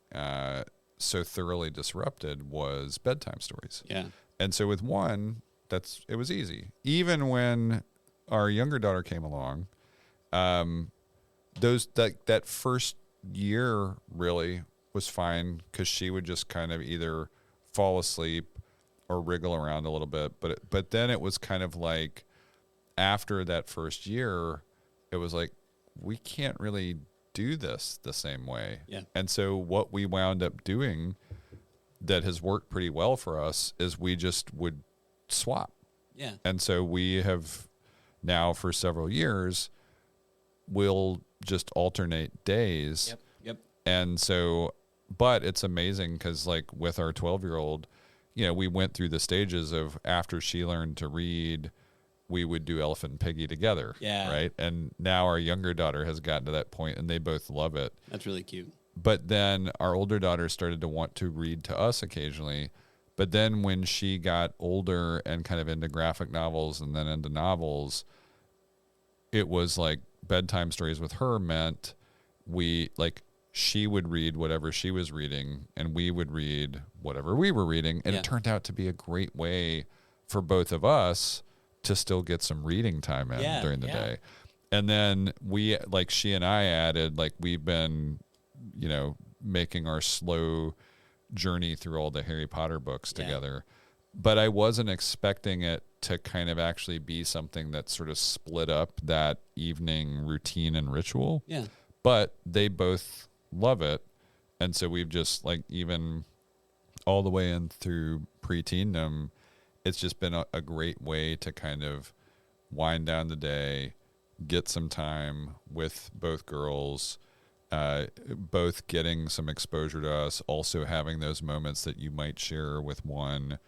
so thoroughly disrupted was bedtime stories. Yeah. And so with one, it was easy. Even when our younger daughter came along, that first year really was fine because she would just kind of either fall asleep or wriggle around a little bit. But then it was kind of like after that first year, it was like, we can't really do this the same way. Yeah. And so what we wound up doing that has worked pretty well for us is we just would swap. Yeah. And so we have now for several years, we'll just alternate days. Yep. And so, but it's amazing because like with our 12-year-old, we went through the stages of after she learned to read, we would do Elephant and Piggy together. Yeah. Right. And now our younger daughter has gotten to that point and they both love it. That's really cute. But then our older daughter started to want to read to us occasionally. But then when she got older and kind of into graphic novels and then into novels, it was like bedtime stories with her meant she would read whatever she was reading and we would read whatever we were reading. And it turned out to be a great way for both of us to still get some reading time in during the day. And then she and I added, we've been, making our slow journey through all the Harry Potter books together. But I wasn't expecting it to kind of actually be something that sort of split up that evening routine and ritual. Yeah. But they both love it. And so we've just even all the way in through preteendom, it's just been a great way to kind of wind down the day, get some time with both girls, both getting some exposure to us, also having those moments that you might share with one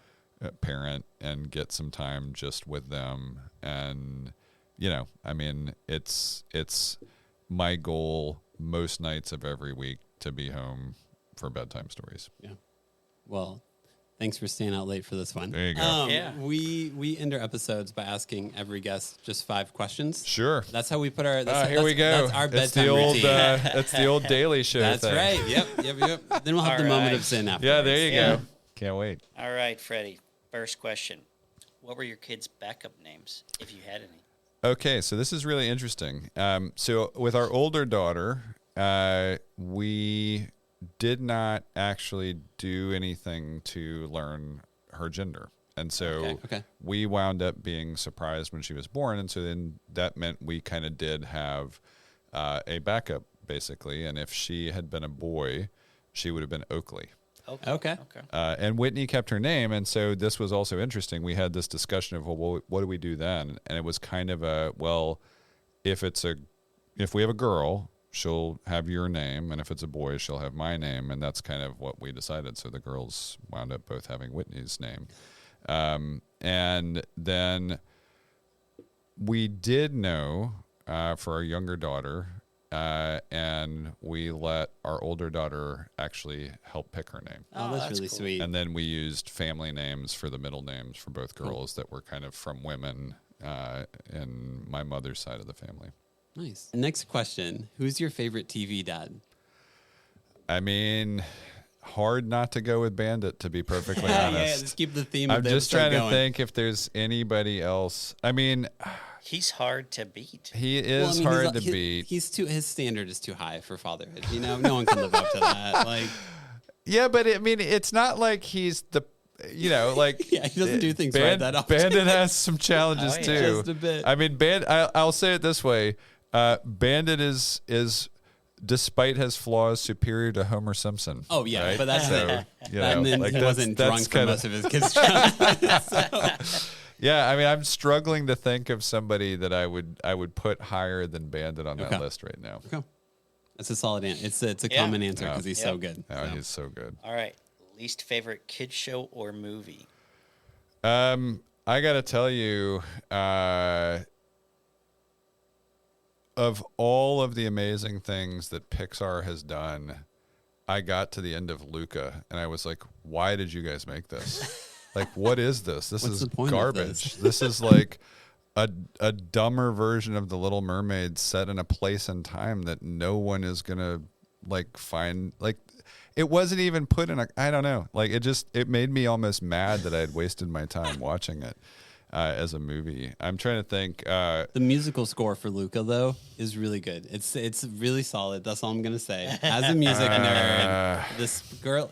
parent and get some time just with them. And, I mean, it's my goal most nights of every week to be home for bedtime stories. Yeah. Well, thanks for staying out late for this one. There you go. We end our episodes by asking every guest just 5 questions. Sure. That's how we put our. Here we go. That's our bedtime it's the old, routine. It's the old Daily Show. That's thing. right. Yep. Then we'll have All the moment right. of sin after. Yeah, there you go. Can't wait. All right, Freddie. First question. What were your kids' backup names, if you had any? Okay, so this is really interesting. So with our older daughter, we did not actually do anything to learn her gender. And so Okay. we wound up being surprised when she was born. And so then that meant we kind of did have a backup, basically. And if she had been a boy, she would have been Oakley. Okay. And Whitney kept her name. And so this was also interesting. We had this discussion of, well, what do we do then? And it was kind of if we have a girl, she'll have your name. And if it's a boy, she'll have my name. And that's kind of what we decided. So the girls wound up both having Whitney's name. And then we did know for our younger daughter, and we let our older daughter actually help pick her name. Oh, that's really cool. sweet. And then we used family names for the middle names for both girls that were kind of from women in my mother's side of the family. Nice. Next question. Who's your favorite TV dad? I mean, hard not to go with Bandit, to be perfectly honest. Yeah, just keep the theme I'm of the just episode trying going. to think if there's anybody else. I mean, He's hard to beat. he is hard to beat. His standard is too high for fatherhood. No one can live up to that. Like, Yeah, but it's not like he's the, yeah, he doesn't do things right that often. Bandit has some challenges Oh, yeah. too. Just a bit. I mean, I'll say it this way: Bandit is, despite his flaws, superior to Homer Simpson. Oh yeah, right? but that's so, and then he wasn't drunk for most of his kids' childhood. Yeah, I mean, I'm struggling to think of somebody that I would put higher than Bandit on that list right now. Okay. That's a solid answer. It's a common answer because he's so good. Oh, So. he's so good. All right. Least favorite kid show or movie? I got to tell you, of all of the amazing things that Pixar has done, I got to the end of Luca and I was like, why did you guys make this? Like, what is this? This What's is the point of garbage. This is like a dumber version of The Little Mermaid set in a place and time that no one is going to find. Like, it wasn't even put in I don't know. Like, it made me almost mad that I had wasted my time watching it as a movie. I'm trying to think. The musical score for Luca, though, is really good. It's really solid. That's all I'm gonna say. As a music nerd, this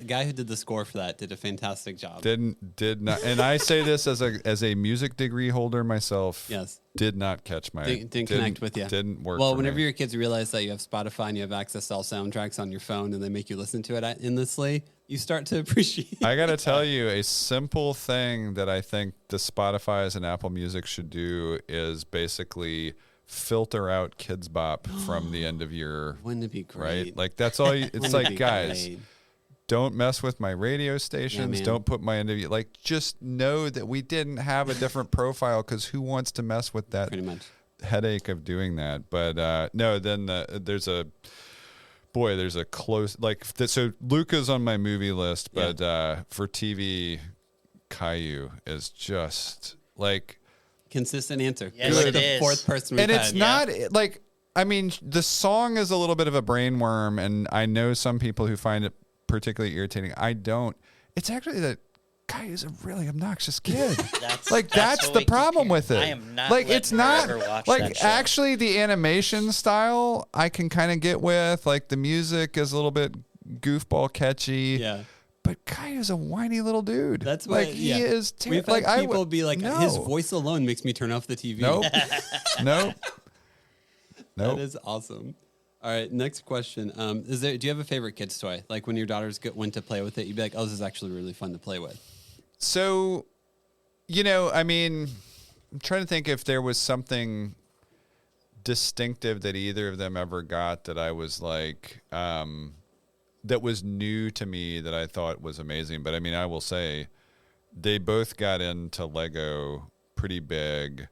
guy who did the score for that did a fantastic job. Did not, and I say this as a music degree holder myself. Yes. Did not catch my Didn't connect with you. Didn't work. Well, for whenever me. your kids realize that you have Spotify and you have access to all soundtracks on your phone, and they make you listen to it endlessly, you start to appreciate. I got to tell you, a simple thing that I think the Spotify's and Apple Music should do is basically filter out Kids Bop from the end of your. Wouldn't it be great? Right? Like, that's all. It's Wouldn't it like, be guys, great? don't mess with my radio stations. man. Don't put my end of you. Like, just know that we didn't have a different profile, because who wants to mess with that Pretty much. headache of doing that? But no, then there's a close, so Luca's on my movie list, but for TV, Caillou is just like Consistent answer. Yes, You're it the is. fourth person we've and it's had. not like, I mean, the song is a little bit of a brain worm, and I know some people who find it particularly irritating. I don't. It's actually that Caillou's a really obnoxious kid. That's That's what the we keep problem hearing. with it. I am not like, letting it's her not ever watch like that show. actually the animation style I can kind of get with. Like, the music is a little bit goofball catchy. Yeah. But Caillou's a whiny little dude. That's what, like, he is. We've had people be like, his voice alone makes me turn off the TV. Nope. Nope. That is awesome. All right, next question. Do you have a favorite kid's toy? Like, when your daughters went to play with it, you'd be like, oh, this is actually really fun to play with. So, I'm trying to think if there was something distinctive that either of them ever got that I was like, that was new to me that I thought was amazing. But I will say they both got into Lego pretty big,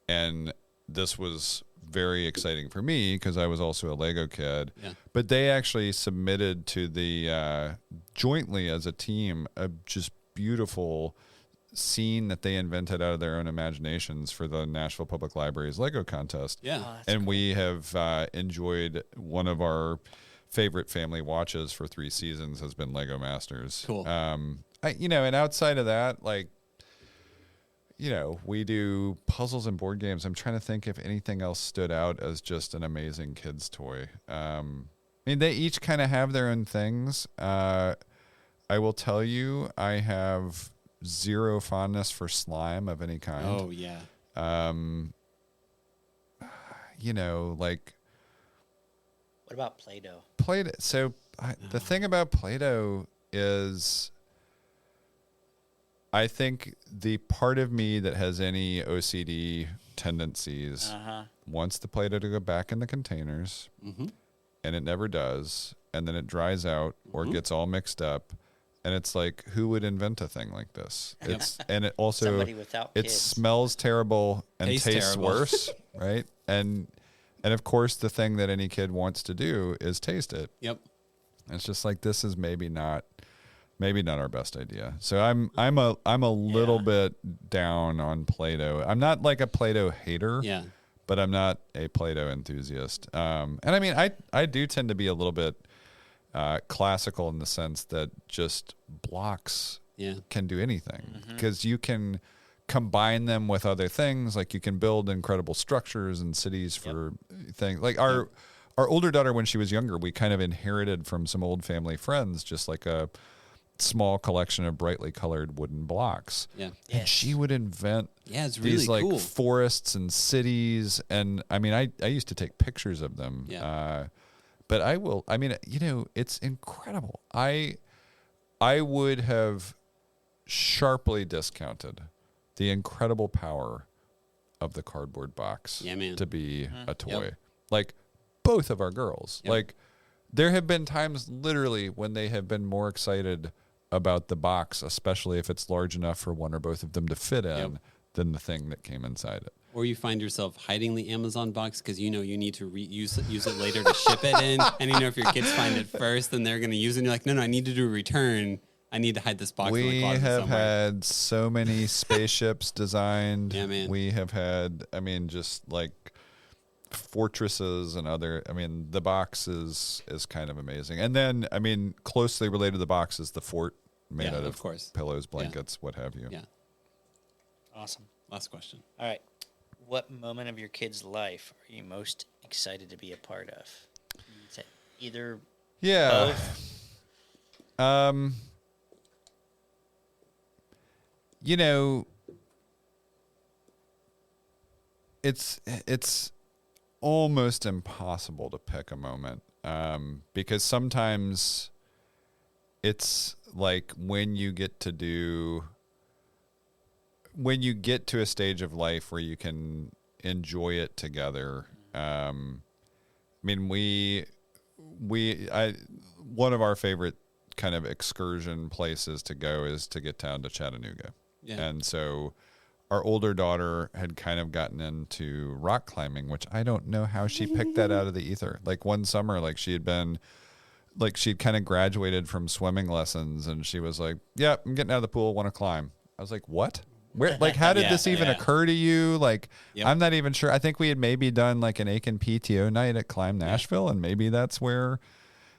and this was very exciting for me because I was also a Lego kid. Yeah. But they actually submitted to the jointly as a team a just beautiful scene that they invented out of their own imaginations for the Nashville Public Library's Lego contest. Yeah. Oh, that's and cool. we have enjoyed one of our favorite family watches for 3 seasons has been Lego Masters. Cool. And outside of that, like, we do puzzles and board games. I'm trying to think if anything else stood out as just an amazing kids toy. They each kind of have their own things. I will tell you, I have zero fondness for slime of any kind. Oh, yeah. Like. What about Play-Doh? Play-Doh. So the thing about Play-Doh is, I think the part of me that has any OCD tendencies wants the Play-Doh to go back in the containers, and it never does, and then it dries out or gets all mixed up, and it's like, who would invent a thing like this? And it also Somebody without it kids. smells terrible and tastes terrible. worse, right? And of course, the thing that any kid wants to do is taste it. Yep. And it's just like, this is maybe not our best idea. So I'm a little bit down on Play-Doh. I'm not like a Play-Doh hater. Yeah. But I'm not a Play-Doh enthusiast. And I do tend to be a little bit classical in the sense that just blocks can do anything, because you can combine them with other things. Like you can build incredible structures and cities for things. Like our older daughter, when she was younger, we kind of inherited from some old family friends just like a small collection of brightly colored wooden blocks. Yeah. And she would invent it's really these like cool. forests and cities. And I used to take pictures of them. Yeah. But it's incredible. I would have sharply discounted the incredible power of the cardboard box to be a toy. Yep. Like both of our girls. Yep. Like there have been times literally when they have been more excited about the box, especially if it's large enough for one or both of them to fit in, than the thing that came inside it. Or you find yourself hiding the Amazon box because you need to use it later to ship it in. And if your kids find it first, then they're going to use it. And you're like, no, I need to do a return. I need to hide this box in the We closet have somewhere. had so many spaceships designed. Yeah, man. We have had, just like fortresses and other, the box is kind of amazing. And then, closely related to the box is the fort made out of course. pillows, blankets, what have you. Yeah. Awesome. Last question. All right. What moment of your kid's life are you most excited to be a part of? Is it either both? It's almost impossible to pick a moment, because sometimes it's like when you get to a stage of life where you can enjoy it together. One of our favorite kind of excursion places to go is to get down to Chattanooga. Yeah. And so our older daughter had kind of gotten into rock climbing, which I don't know how she picked that out of the ether. Like one summer, she'd kind of graduated from swimming lessons, and she was like, yeah, I'm getting out of the pool, want to climb. I was like, what? Where, how did this even occur to you? I'm not even sure. I think we had maybe done like an Aiken PTO night at Climb Nashville, and maybe that's where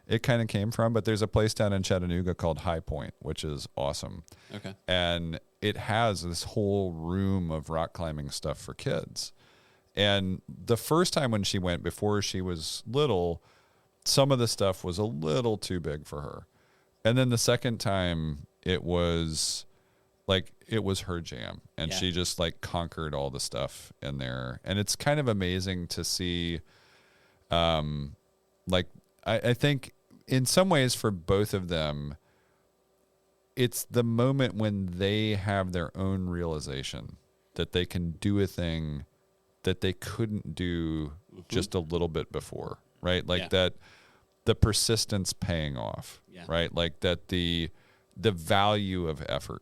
it kind of came from. But there's a place down in Chattanooga called High Point, which is awesome. Okay. And it has this whole room of rock climbing stuff for kids. And the first time when she went, before she was little, some of the stuff was a little too big for her. And then the second time, it was her jam, and she just conquered all the stuff in there. And it's kind of amazing to see, I think in some ways for both of them, it's the moment when they have their own realization that they can do a thing that they couldn't do just a little bit before, right? Like that the persistence paying off, right? Like that the value of effort.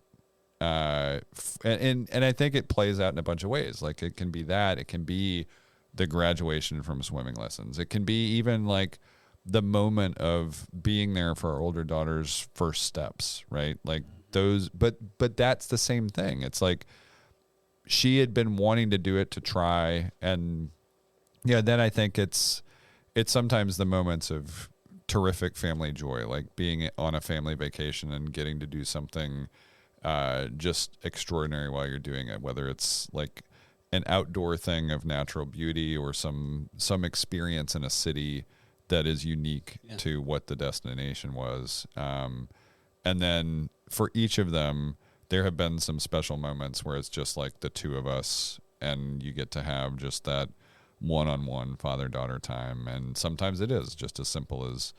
And I think it plays out in a bunch of ways. Like it can be that, it can be the graduation from swimming lessons. It can be even like the moment of being there for our older daughter's first steps, right? Like those, but that's the same thing. It's like she had been wanting to do it to try. And then I think it's sometimes the moments of terrific family joy, like being on a family vacation and getting to do something just extraordinary while you're doing it, whether it's like an outdoor thing of natural beauty or some experience in a city that is unique to what the destination was. And then for each of them, there have been some special moments where it's just like the two of us and you get to have just that one-on-one father-daughter time. And sometimes it is just as simple as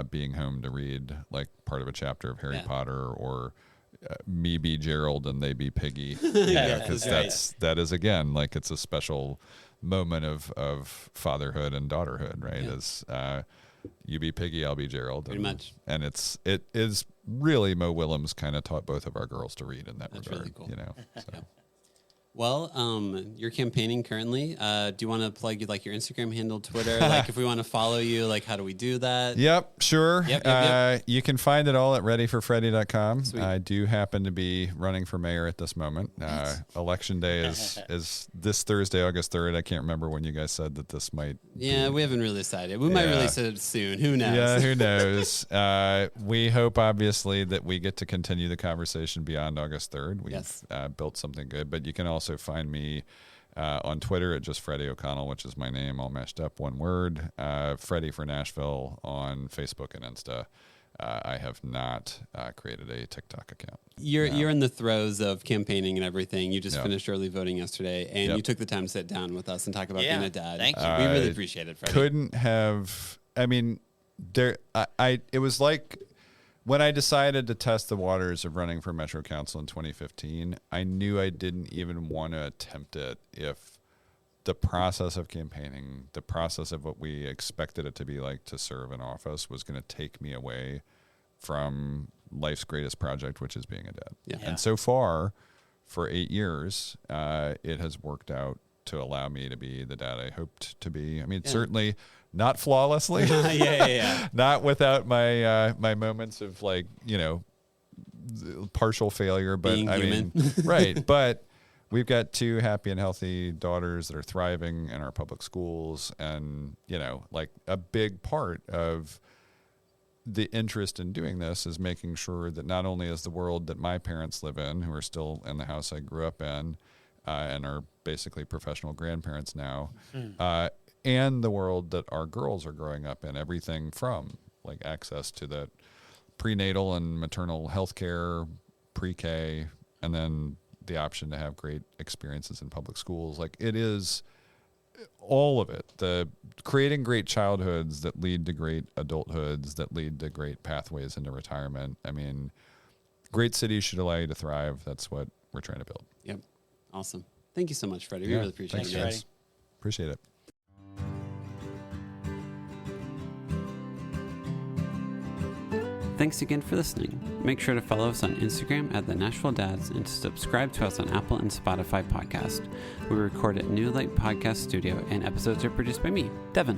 being home to read like part of a chapter of Harry Potter, or me be Gerald and they be Piggy, because that is again, like it's a special moment of fatherhood and daughterhood, right? As you be Piggy, I'll be Gerald. Pretty much. And it is really Mo Willems kind of taught both of our girls to read in that That's regard. Really cool. You know. So. Well, you're campaigning currently. Do you want to plug like your Instagram handle, Twitter? Like if we want to follow you, like how do we do that? Yep, sure. Yep. You can find it all at readyforfreddie.com. Sweet. I do happen to be running for mayor at this moment. Election day is this Thursday, August 3rd. I can't remember when you guys said that this might be. We haven't really decided. We might release it soon. Who knows? Yeah, who knows? We hope, obviously, that we get to continue the conversation beyond August 3rd. We've built something good, but you can also find me on Twitter at just Freddie O'Connell, which is my name, all mashed up, one word. Freddie for Nashville on Facebook and Insta. I have not created a TikTok account. You're in the throes of campaigning and everything. You just finished early voting yesterday, and you took the time to sit down with us and talk about being a dad. Thank you. We really appreciate it, Freddie. Couldn't have. I mean, it was like when I decided to test the waters of running for Metro Council in 2015, I knew I didn't even want to attempt it if the process of campaigning, the process of what we expected it to be like to serve in office, was going to take me away from life's greatest project, which is being a dad. Yeah. And so far, for 8 years, it has worked out to allow me to be the dad I hoped to be. I mean, certainly not flawlessly. Not without my my moments of like, partial failure, but being human. mean, right. But we've got two happy and healthy daughters that are thriving in our public schools. And, like a big part of the interest in doing this is making sure that not only is the world that my parents live in, who are still in the house I grew up in, and are basically professional grandparents now, and the world that our girls are growing up in, everything from like access to the prenatal and maternal health care, pre-K, and then the option to have great experiences in public schools. Like it is all of it, the creating great childhoods that lead to great adulthoods, that lead to great pathways into retirement. I mean, great cities should allow you to thrive. That's what we're trying to build. Yep. Awesome. Thank you so much, Freddie. We really appreciate it. Thanks, appreciate it. Thanks again for listening. Make sure to follow us on Instagram at the Nashville Dads and to subscribe to us on Apple and Spotify podcast. We record at New Light Podcast Studio, and episodes are produced by me, Devin.